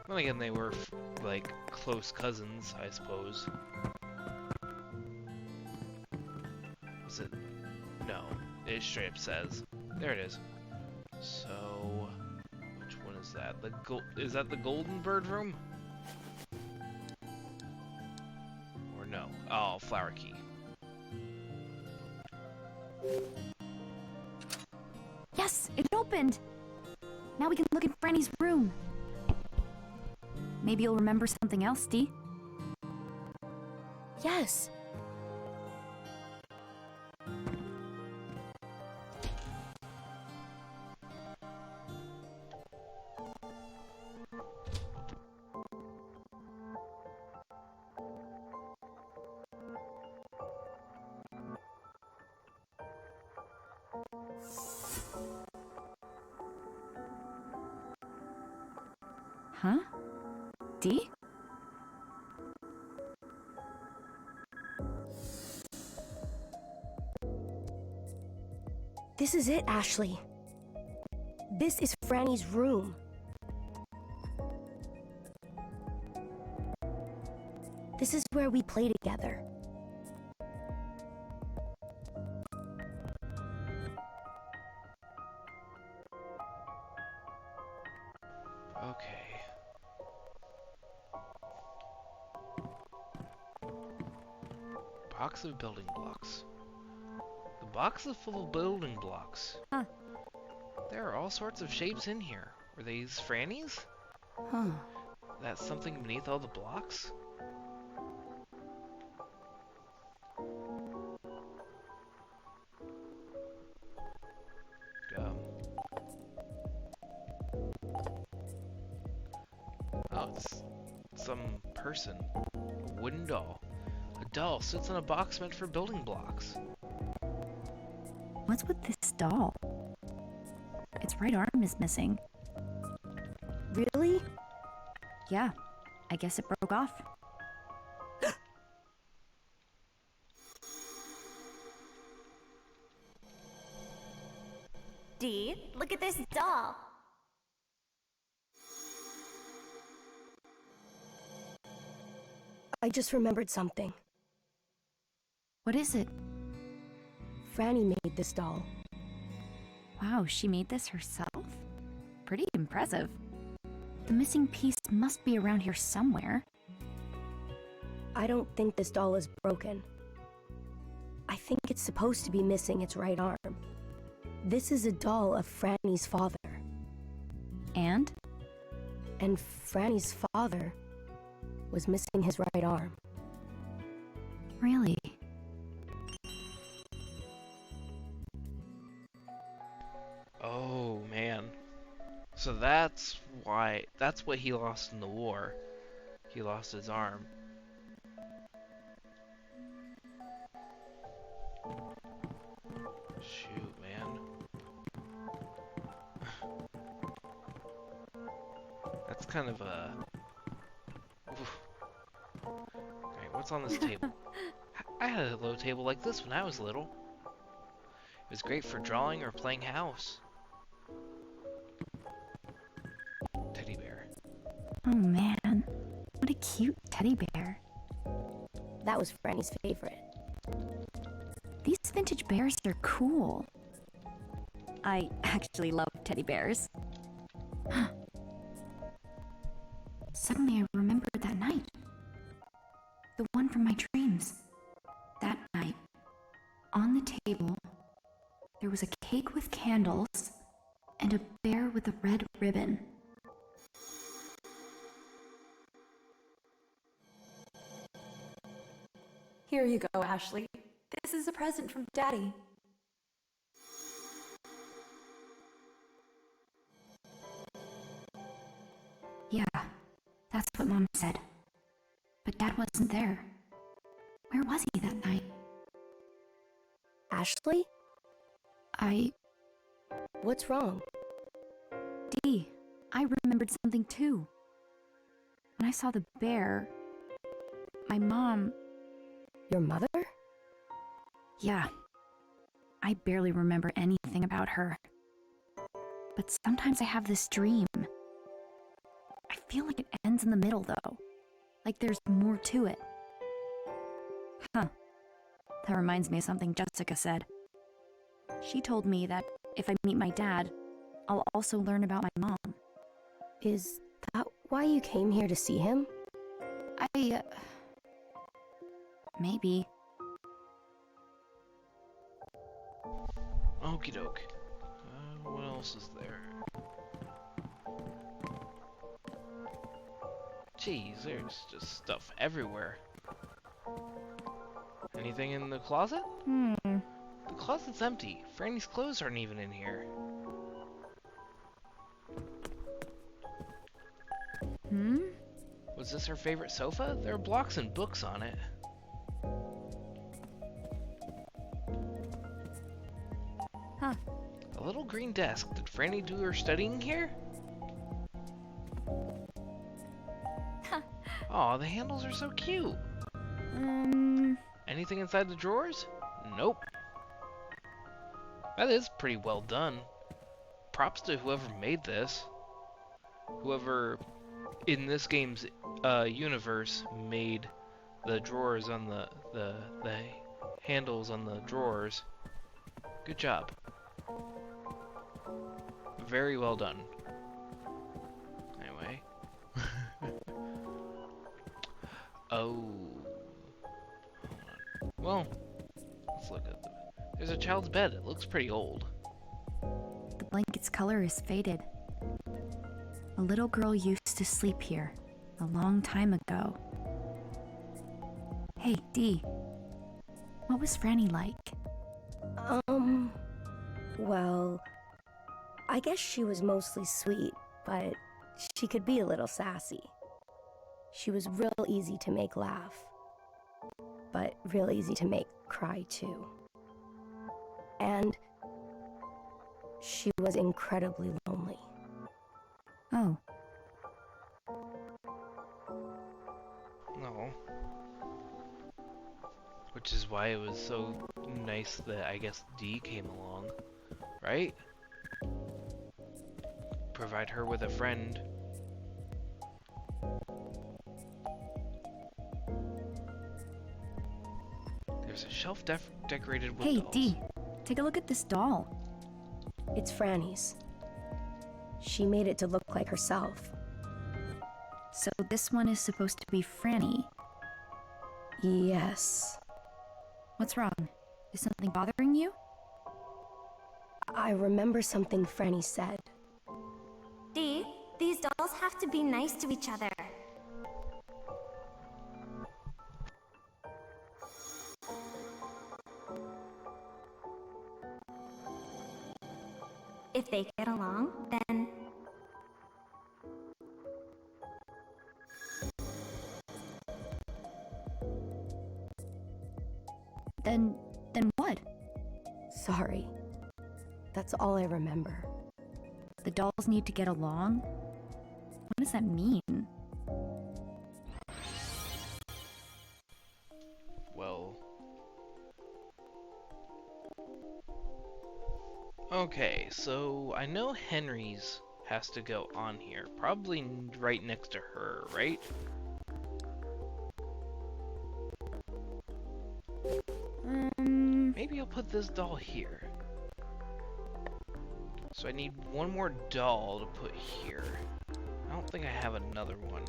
Then again, they were like close cousins, I suppose. Is it? No, it straight up says. There it is. So, which one is that? Is that the Golden Bird room? Or no? Oh, flower key.
Yes, it opened! Now we can look in Frannie's room. Maybe you'll remember something else, Dee.
yes.
Huh? Dee?
This is it, Ashley. This is Frannie's room. This is where we play together.
Okay. Box of building blocks. The box is full of building blocks.
Huh.
There are all sorts of shapes in here. Were these Frannies?
Huh.
That's something beneath all the blocks? Oh, it's some person. A wooden doll. A doll sits on a box meant for building blocks.
What's with this doll? Its right arm is missing.
Really?
Yeah, I guess it broke off.
Dee, look at this doll.
I just remembered something.
What is it?
Frannie made this doll.
Wow, she made this herself? Pretty impressive. The missing piece must be around here somewhere.
I don't think this doll is broken. I think it's supposed to be missing its right arm. This is a doll of Frannie's father.
And?
And Frannie's father was missing his right arm.
Really?
Oh, man. So that's what he lost in the war. He lost his arm. Shoot, man. That's kind of a... Oof. Alright, what's on this table? I had a low table like this when I was little. It was great for drawing or playing house. Teddy bear.
Oh man, what a cute teddy bear.
That was Frannie's favorite.
These vintage bears are cool. I actually love teddy bears.
Suddenly I remembered that night. The one from my dreams. That night, on the table, there was a cake with candles and a bear with a red ribbon.
Here you go, Ashley. This is a present from Daddy.
Yeah, that's what Mom said. But Dad wasn't there. Where was he that night?
Ashley? What's wrong?
Dee, I remembered something too. When I saw the bear, my mom...
Your mother?
Yeah. I barely remember anything about her. But sometimes I have this dream. I feel like it ends in the middle, though. Like there's more to it. Huh. That reminds me of something Jessica said. She told me that if I meet my dad, I'll also learn about my mom.
Is that why you came here to see him?
Maybe.
Okie doke. What else is there? Jeez, there's just stuff everywhere. Anything in the closet? The closet's empty. Frannie's clothes aren't even in here. Was this her favorite sofa? There are blocks and books on it.
Huh.
A little green desk. Did Frannie do her studying here? Aw, the handles are so cute. Anything inside the drawers? Nope. That is pretty well done. Props to whoever made this. Whoever in this game's universe made the drawers on the handles on the drawers. Good job. Very well done. Anyway. Oh. Hold on. Well, let's look at there's a child's bed. It looks pretty old.
The blanket's color is faded. A little girl used to sleep here a long time ago. Hey, Dee. What was Frannie like?
Well, I guess she was mostly sweet, but she could be a little sassy. She was real easy to make laugh, but real easy to make cry too. And she was incredibly lonely.
Oh.
No. Which is why it was so nice that I guess Dee came along, right? Provide her with a friend. There's a shelf decorated with
Hey,
dolls.
Dee. Take a look at this doll.
It's Frannie's. She made it to look like herself.
So this one is supposed to be Frannie.
Yes.
What's wrong? Is something bothering you?
I remember something Frannie said.
Dee, these dolls have to be nice to each other. If they get along, then...
Then what?
Sorry. That's all I remember.
The dolls need to get along?
What does that mean?
Well... Okay, so I know Henry's has to go on here. Probably right next to her, right? Maybe I'll put this doll here. So I need one more doll to put here. I don't think I have another one.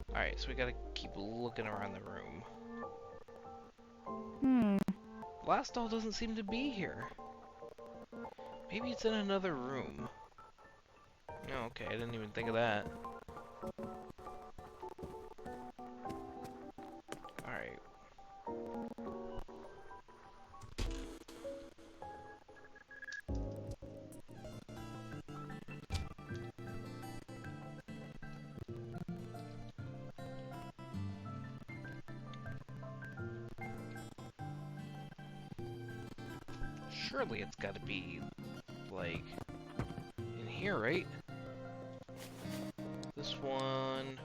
Alright, so we gotta keep looking around the room. Last doll doesn't seem to be here. Maybe it's in another room. Oh, okay, I didn't even think of that. Alright. Surely it's gotta be, like, in here, right? This one...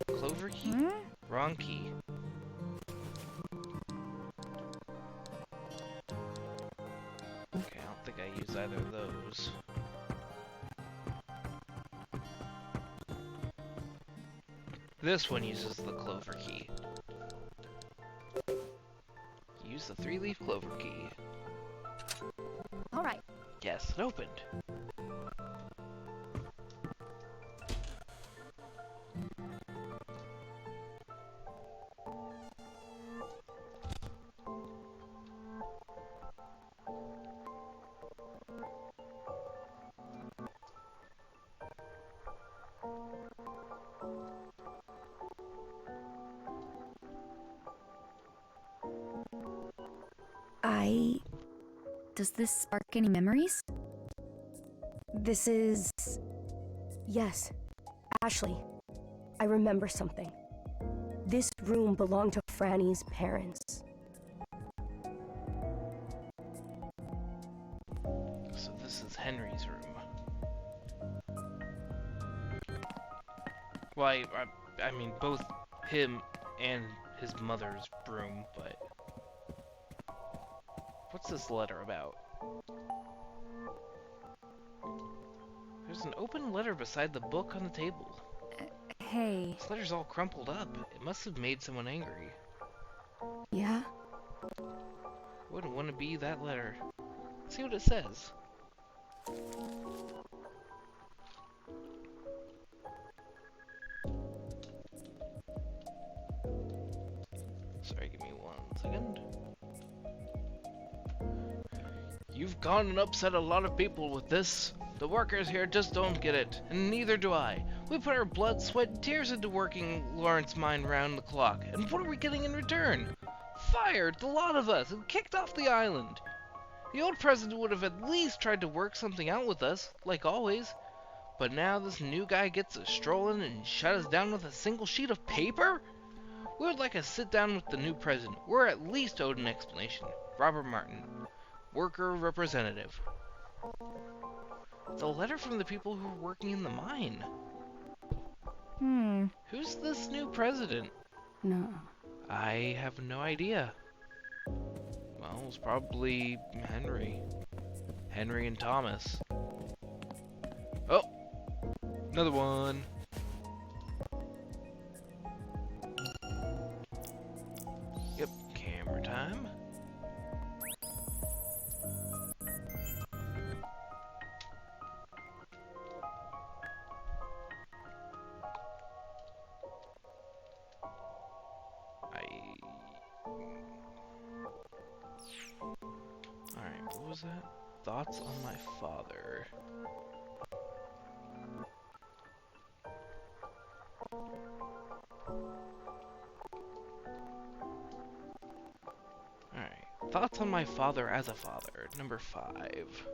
The clover key? Wrong key. Okay, I don't think I use either of those. This one uses the clover key. Use the 3-leaf clover key.
Alright.
Yes, it opened.
Does this spark any memories?
This is... Yes, Ashley. I remember something. This room belonged to Frannie's parents.
So this is Henry's room. Well, I mean, both him and his mother's room, but... What's this letter about? There's an open letter beside the book on the table.
Hey.
This letter's all crumpled up. It must have made someone angry.
Yeah?
Wouldn't want to be that letter. Let's see what it says. Sorry, give me 1 second. You've gone and upset a lot of people with this. The workers here just don't get it, and neither do I. We put our blood, sweat, and tears into working Laurence mine round the clock, and what are we getting in return? Fired, the lot of us, and kicked off the island. The old president would have at least tried to work something out with us, like always. But now this new guy gets us strolling and shut us down with a single sheet of paper? We would like to sit down with the new president. We're at least owed an explanation. Robert Martin, worker representative. It's a letter from the people who are working in the mine. Who's this new president?
No.
I have no idea. Well, it's probably Henry. Henry and Thomas. Oh! Another one! Yep, camera time. Alright, what was that? Thoughts on my father. Alright, thoughts on my father as a father, number 5.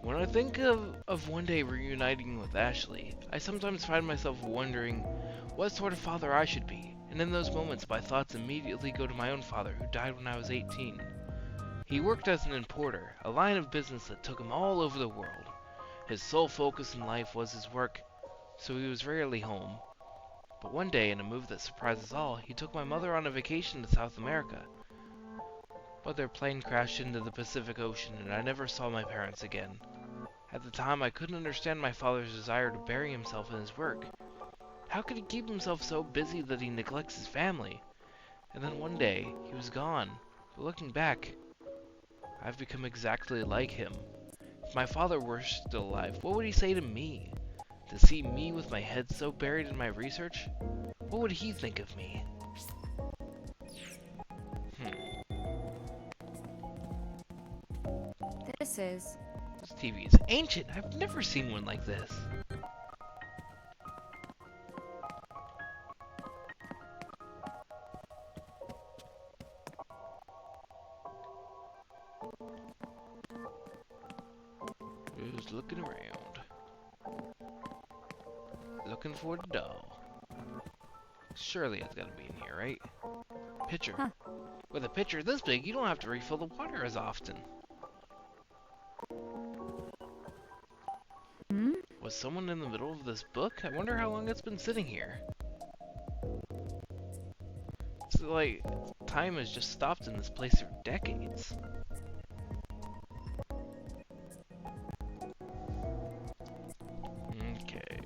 One When I think of one day reuniting with Ashley, I sometimes find myself wondering what sort of father I should be, and in those moments my thoughts immediately go to my own father who died when I was 18. He worked as an importer, a line of business that took him all over the world. His sole focus in life was his work, so he was rarely home. But one day, in a move that surprised us all, he took my mother on a vacation to South America. But their plane crashed into the Pacific Ocean and I never saw my parents again. At the time, I couldn't understand my father's desire to bury himself in his work. How could he keep himself so busy that he neglects his family? And then one day, he was gone. But looking back, I've become exactly like him. If my father were still alive, what would he say to me? To see me with my head so buried in my research? What would he think of me?
This is...
This TV is ancient. I've never seen one like this. Just looking around. Looking for the doll. Surely it's gotta be in here, right? Pitcher.
Huh.
With a pitcher this big, you don't have to refill the water as often. Was someone in the middle of this book? I wonder how long it's been sitting here. It's like time has just stopped in this place for decades. Okay.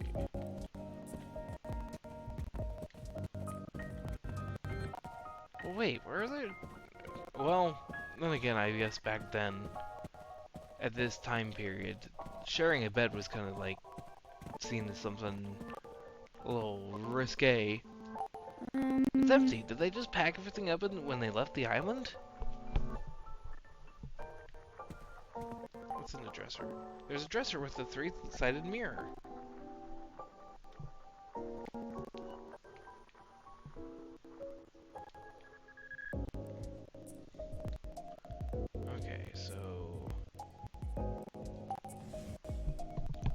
Well, wait, where are they? Well, then again, I guess back then, at this time period, sharing a bed was kind of like seen as something a little risque. It's empty. Did they just pack everything up when they left the island? What's in the dresser? There's a dresser with a three-sided mirror. Okay, so...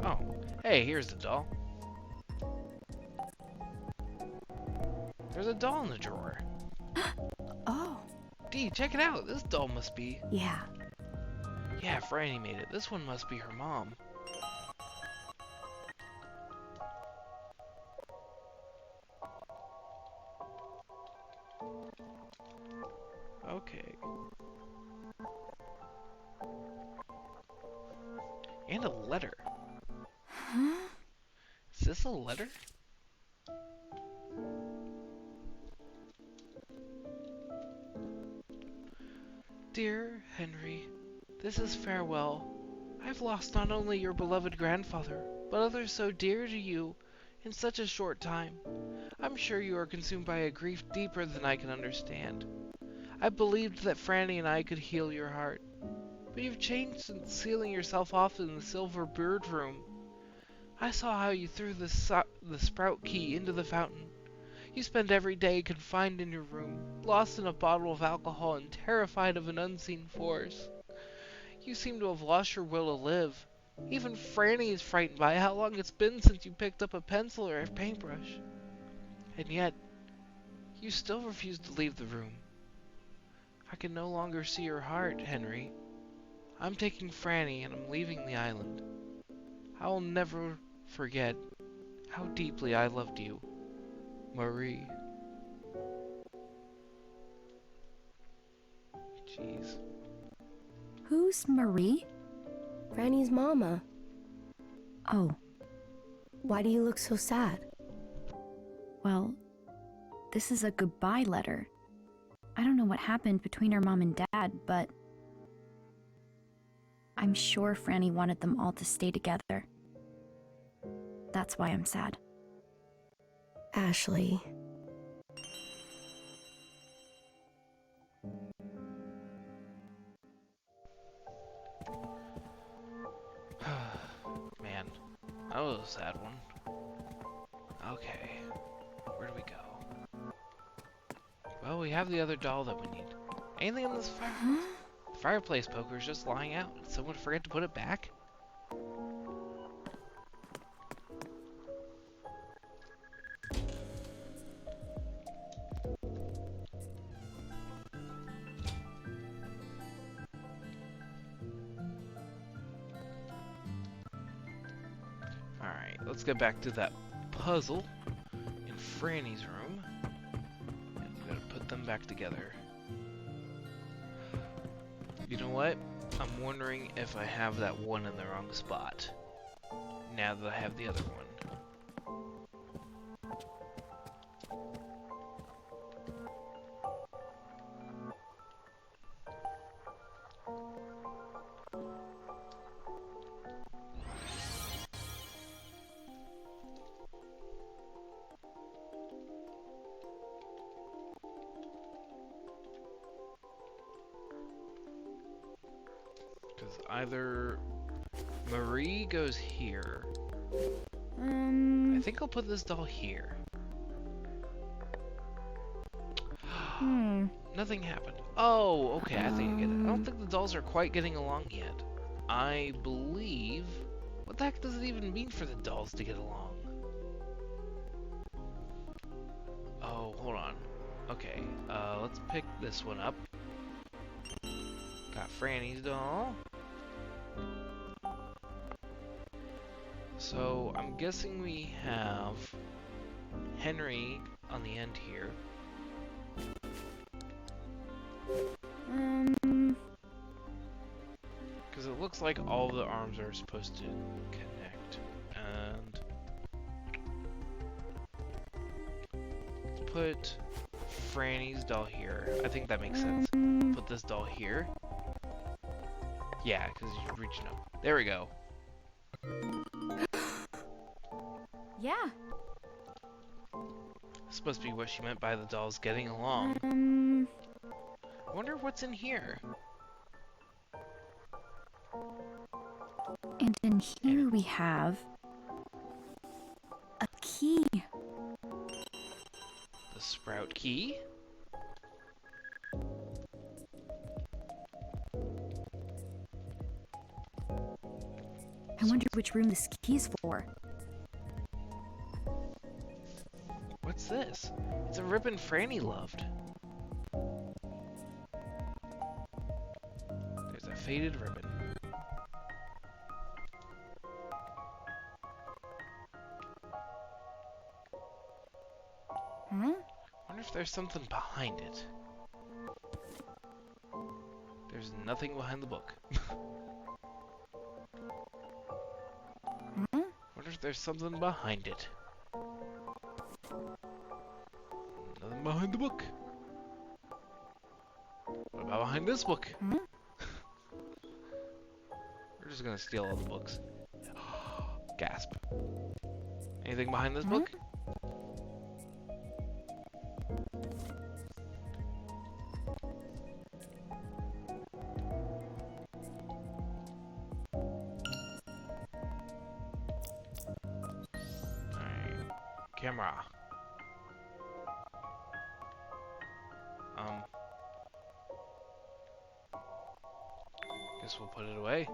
Oh, hey, here's the doll. There's a doll in the drawer.
Oh.
Dee, check it out. This doll must be...
Yeah.
Yeah, Frannie made it. This one must be her mom. Okay. And a letter.
Huh?
Is this a letter? Dear Henry, this is farewell. I've lost not only your beloved grandfather, but others so dear to you in such a short time. I'm sure you are consumed by a grief deeper than I can understand. I believed that Frannie and I could heal your heart, but you've changed since sealing yourself off in the silver bird room. I saw how you threw the sprout key into the fountain. You spend every day confined in your room, lost in a bottle of alcohol and terrified of an unseen force. You seem to have lost your will to live. Even Frannie is frightened by how long it's been since you picked up a pencil or a paintbrush. And yet, you still refuse to leave the room. I can no longer see your heart, Henry. I'm taking Frannie and I'm leaving the island. I will never forget how deeply I loved you, Marie. Jeez.
Who's Marie?
Frannie's mama.
Oh,
Why do you look so sad?
well, this is a goodbye letter. I don't know what happened between her mom and dad, but I'm sure Frannie wanted them all to stay together. That's why I'm sad.
Ashley.
Man, that was a sad one. Okay, where do we go? Well, we have the other doll that we need. Anything in this fireplace? The fireplace poker is just lying out. Did someone forget to put it back? let's get back to that puzzle in Frannie's room. And we gotta put them back together. You know what? I'm wondering if I have that one in the wrong spot. Now that I have the other one. Because either Marie goes here. I think I'll put this doll here. Nothing happened. Oh, okay, I think I get it. I don't think the dolls are quite getting along yet. I believe... What the heck does it even mean for the dolls to get along? Oh, hold on. Okay, let's pick this one up. Got Frannie's doll. So, I'm guessing we have Henry on the end here. Because it looks like all the arms are supposed to connect. And let's put Frannie's doll here. I think that makes sense. Put this doll here. Yeah, because you're reaching up. There we go.
Yeah.
This supposed to be what she meant by the dolls getting along. I wonder what's in here.
And in here we have a key.
The sprout key.
I wonder which room this key is for.
What's this? It's a ribbon Frannie loved. There's a faded ribbon. Wonder if there's something behind it. There's nothing behind the book. Wonder if there's something behind it. Nothing behind the book. What about behind this book? We're just gonna steal all the books. Gasp. Anything behind this book? Alright. Camera. Guess we'll put it away.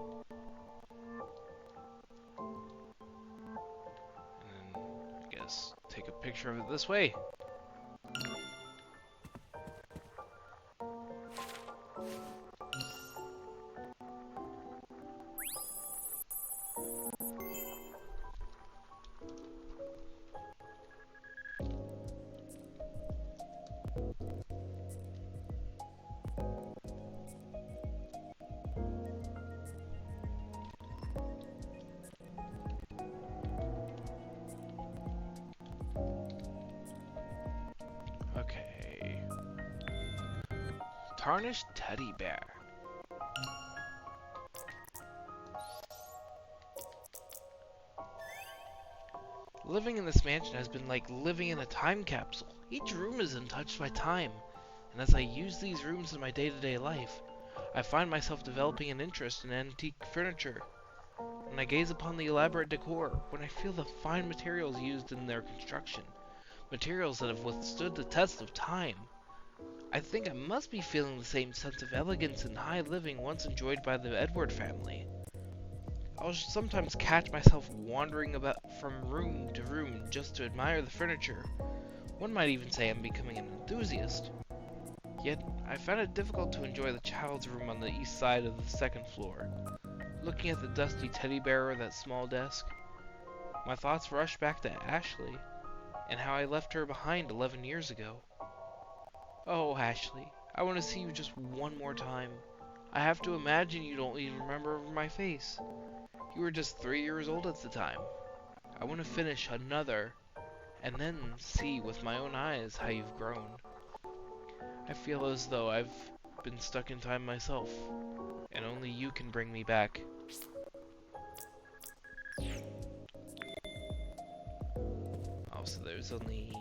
And then, I guess, take a picture of it this way. Okay. Tarnished teddy bear. Living in this mansion has been like living in a time capsule. Each room is untouched by time, and as I use these rooms in my day-to-day life, I find myself developing an interest in antique furniture. When I gaze upon the elaborate decor, when I feel the fine materials used in their construction, materials that have withstood the test of time, I think I must be feeling the same sense of elegance and high living once enjoyed by the Edward family. I'll sometimes catch myself wandering about from room to room just to admire the furniture. One might even say I'm becoming an enthusiast. Yet, I found it difficult to enjoy the child's room on the east side of the second floor. Looking at the dusty teddy bear or that small desk, My thoughts rush back to Ashley, and how I left her behind 11 years ago. Oh, Ashley, I want to see you just one more time. I have to imagine you don't even remember my face. You were just 3 years old at the time. I want to finish another, and then see with my own eyes how you've grown. I feel as though I've been stuck in time myself, and only you can bring me back. Oh, so there's only...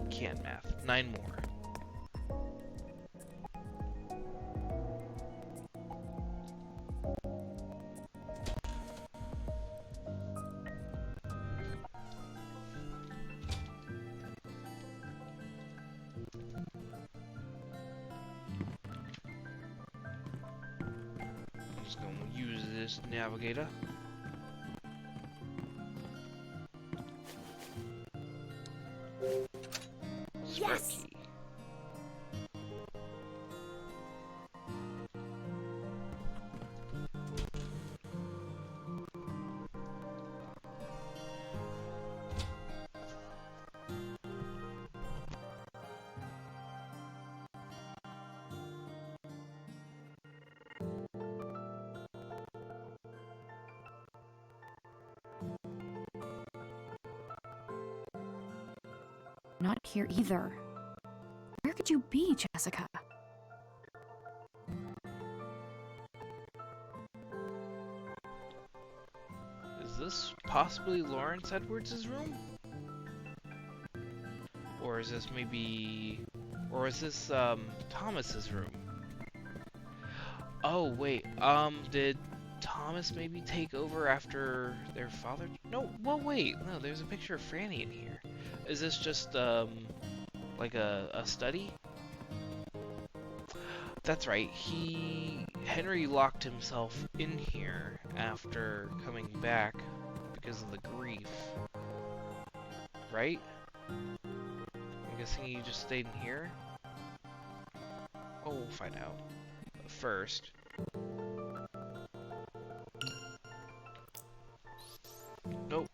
can't math. 9 more. I'm just going to use this navigator.
Yes!
Sparky.
Not here either. Where could you be, Jessica?
Is this possibly Laurence Edwards' room? Or is this maybe... Or is this, Thomas's room? Oh, wait, did Thomas maybe take over after their father? No, well, wait, no, there's a picture of Frannie in here. Is this just, like a study? That's right, Henry locked himself in here after coming back because of the grief. Right? I'm guessing he just stayed in here? Oh, we'll find out. But first... Nope.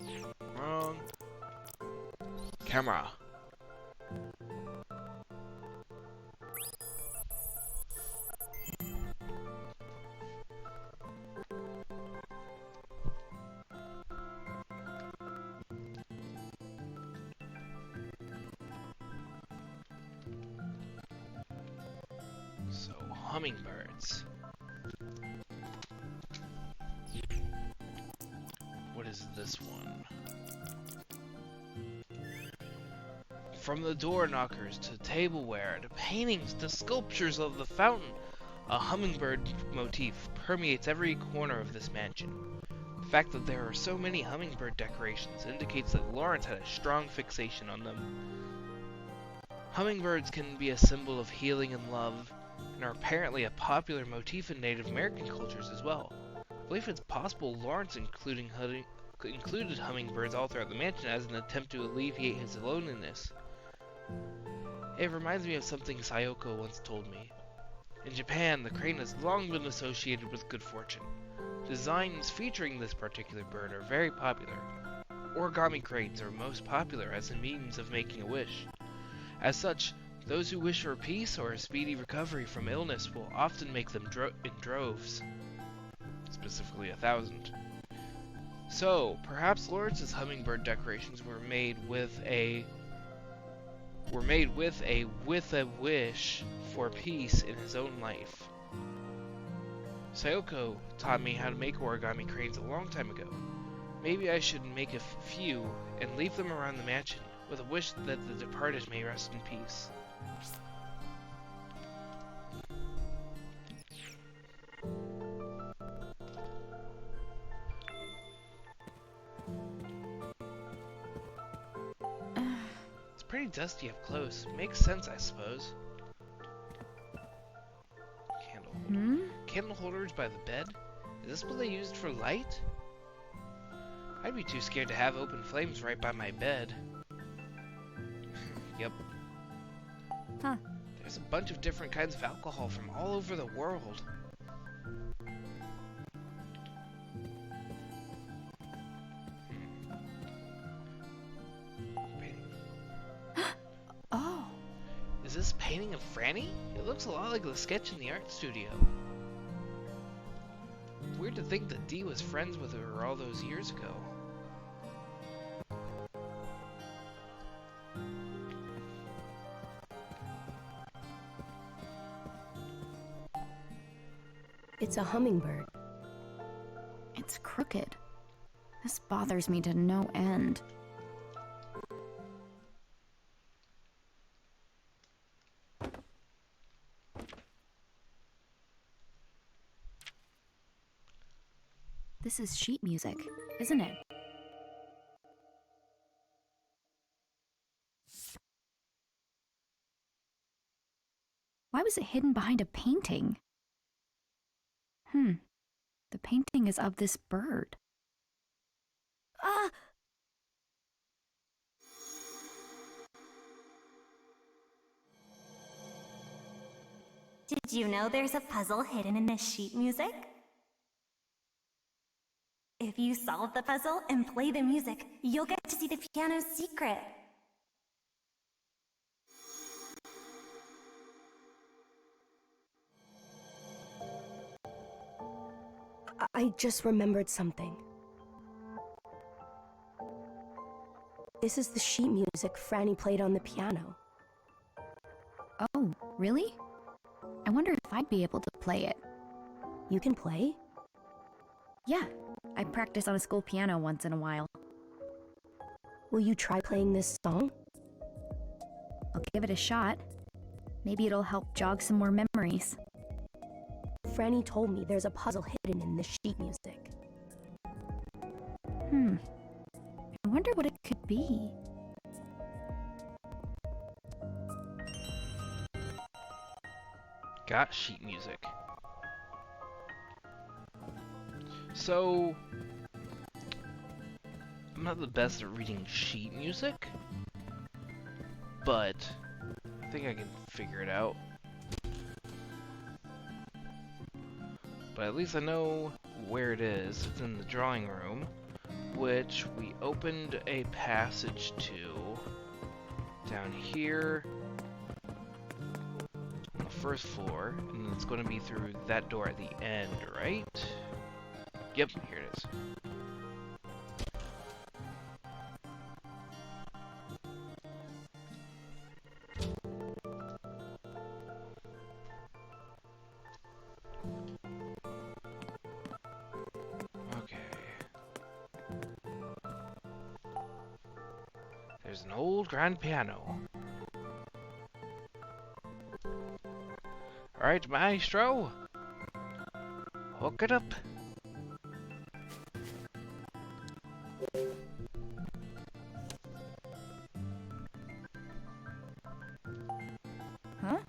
Wrong. Camera. So, hummingbirds. What is this one? From the door knockers to tableware to paintings to sculptures of the fountain, a hummingbird motif permeates every corner of this mansion. The fact that there are so many hummingbird decorations indicates that Laurence had a strong fixation on them. Hummingbirds can be a symbol of healing and love, and are apparently a popular motif in Native American cultures as well. I believe it's possible Laurence included hummingbirds all throughout the mansion as an attempt to alleviate his loneliness. It reminds me of something Sayoko once told me. In Japan, the crane has long been associated with good fortune. Designs featuring this particular bird are very popular. Origami cranes are most popular as a means of making a wish. As such, those who wish for peace or a speedy recovery from illness will often make them in droves. Specifically 1,000. So, perhaps Laurence's hummingbird decorations were made with a wish for peace in his own life. Sayoko taught me how to make origami cranes a long time ago. Maybe I should make a few and leave them around the mansion with a wish that the departed may rest in peace. It's pretty dusty up close. Makes sense, I suppose. Candle holder. Candle holders by the bed? Is this what they used for light? I'd be too scared to have open flames right by my bed. Yep.
Huh.
There's a bunch of different kinds of alcohol from all over the world. this painting of Frannie? It looks a lot like the sketch in the art studio. Weird to think that Dee was friends with her all those years ago.
It's a hummingbird.
It's crooked. This bothers me to no end. This is sheet music, isn't it? Why was it hidden behind a painting? The painting is of this bird.
Ah!
Did you know there's a puzzle hidden in this sheet music? If you solve the puzzle and play the music, you'll get to see the piano's secret.
I just remembered something. This is the sheet music Frannie played on the piano.
Oh, really? I wonder if I'd be able to play it.
You can play?
Yeah, I practice on a school piano once in a while.
Will you try playing this song?
I'll give it a shot. Maybe it'll help jog some more memories.
Frannie told me there's a puzzle hidden in the sheet music.
I wonder what it could be.
Got sheet music. So, I'm not the best at reading sheet music, but I think I can figure it out. But at least I know where it is. It's in the drawing room, which we opened a passage to down here on the first floor, and it's going to be through that door at the end, right? Yep, here it is. There's an old grand piano. Alright, maestro. Hook it up.
Huh?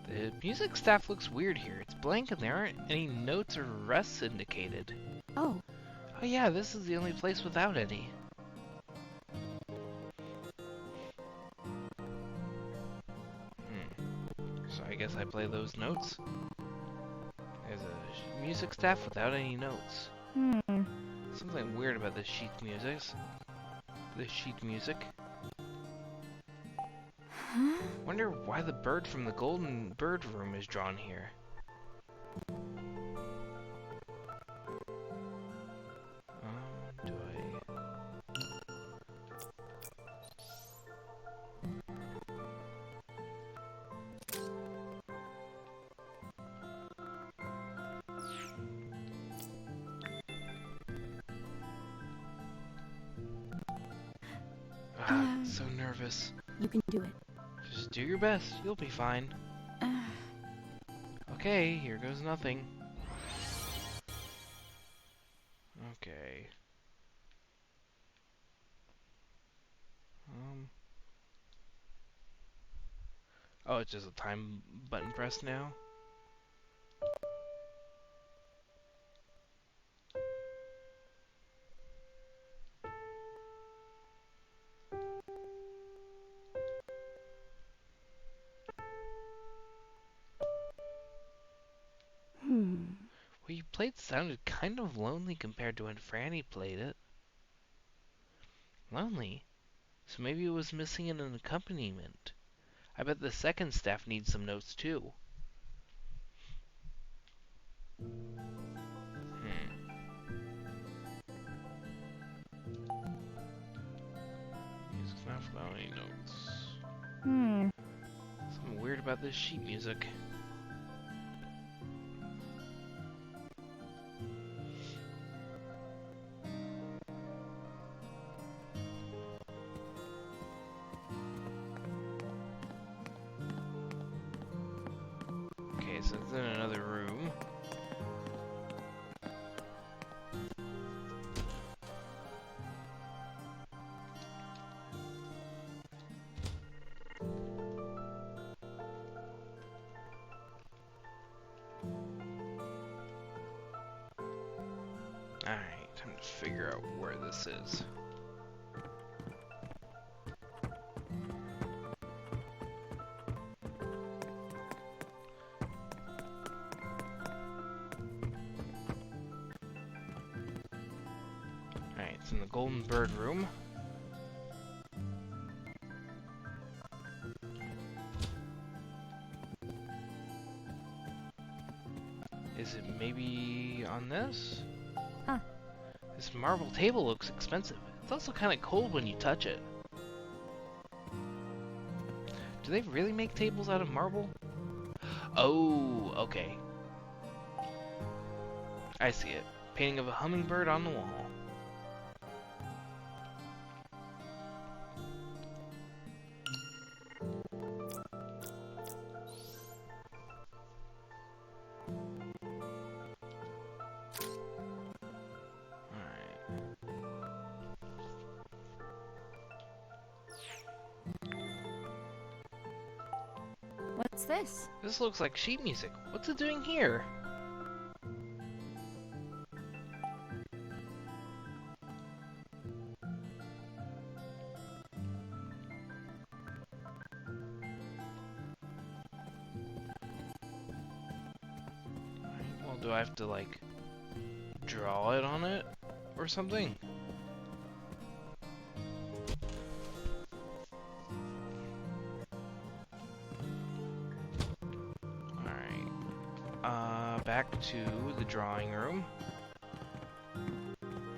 The music staff looks weird here. It's blank and there aren't any notes or rests indicated.
Oh,
Oh yeah, this is the only place without any. So I guess I play those notes. There's a music staff without any notes. Something weird about this sheet music. Wonder why the bird from the Golden Bird Room is drawn here. Do I... so nervous.
You can do it.
Just do your best. You'll be fine. Okay, here goes nothing. Okay. Oh, it's just a time button press now? What you played sounded kind of lonely compared to when Frannie played it. Lonely? So maybe it was missing an accompaniment. I bet the second staff needs some notes too. Music's not without any notes. Something weird about this sheet music. Okay, so it's in another room. Alright, time to figure out where this is. Alright, it's in the Golden Bird room. Is it maybe on this?
Huh.
This marble table looks expensive. It's also kind of cold when you touch it. Do they really make tables out of marble? Oh, okay. I see it. Painting of a hummingbird on the wall.
What's this?
This looks like sheet music. What's it doing here? Well, do I have to, like, draw it on it or something? Back to the drawing room.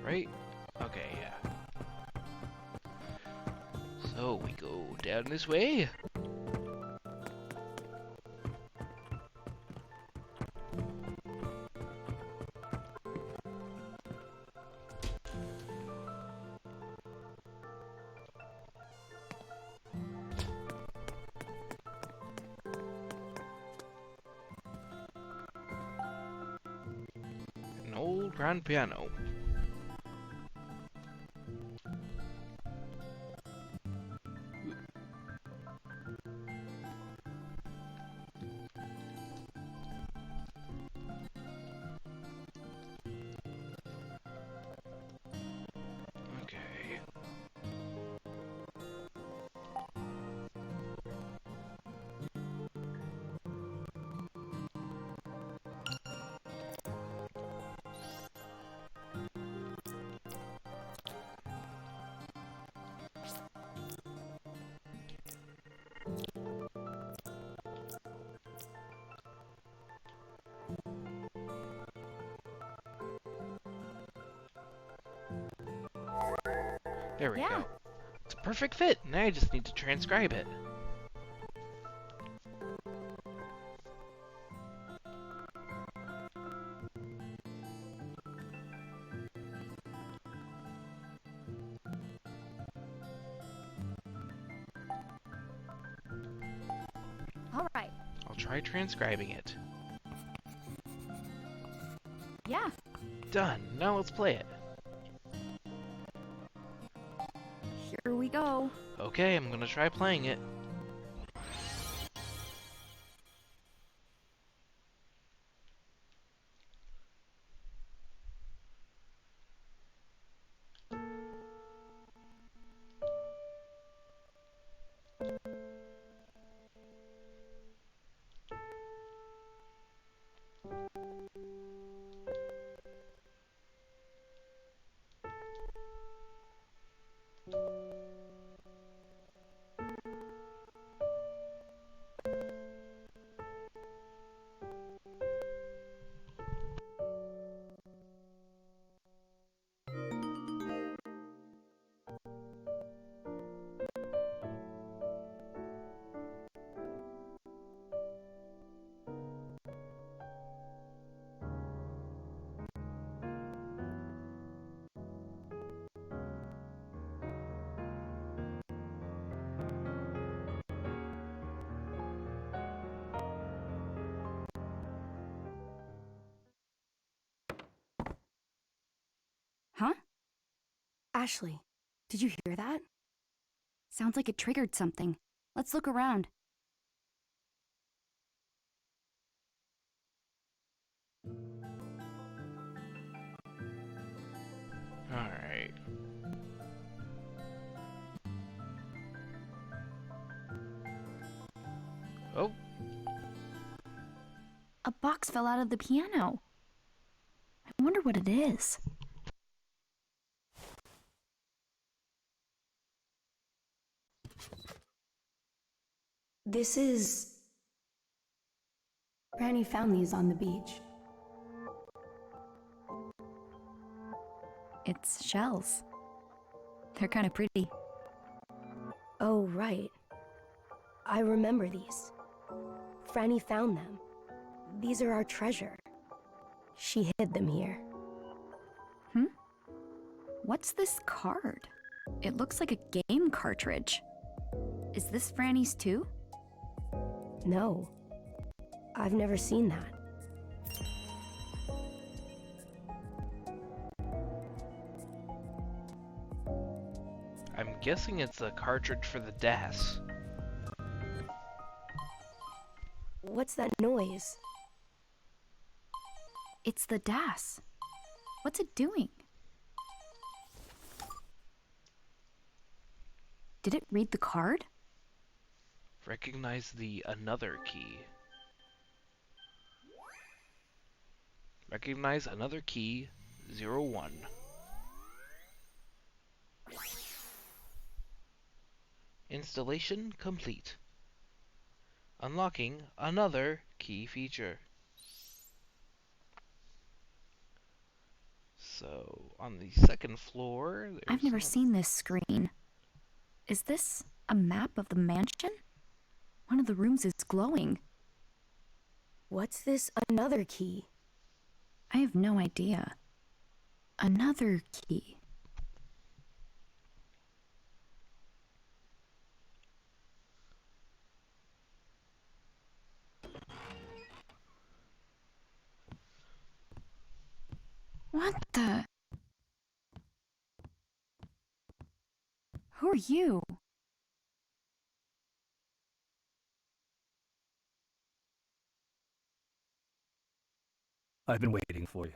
Right? Okay, yeah. So we go down this way. Old grand piano. Okay. There we go. It's a perfect fit. Now I just need to transcribe it.
All right.
I'll try transcribing it.
Yeah.
Done. Now let's play it.
Here we go.
Okay, I'm gonna try playing it.
Ashley, did you hear that?
Sounds like it triggered something. Let's look around.
Alright. Oh,
A box fell out of the piano. I wonder what it is.
This is... Frannie found these on the beach.
It's shells. They're kind of pretty.
Oh, right. I remember these. Frannie found them. These are our treasure. She hid them here.
What's this card? It looks like a game cartridge. Is this Frannie's too?
No. I've never seen that.
I'm guessing it's a cartridge for the DAS.
What's that noise?
It's the DAS. What's it doing? Did it read the card?
Recognize the another key. Recognize another key, 01. Installation complete. Unlocking another key feature. So, on the second floor, there's
I've never seen this screen. Is this a map of the mansion? One of the rooms is glowing.
What's this another key?
I have no idea. Another key. What the? Who are you?
I've been waiting for you.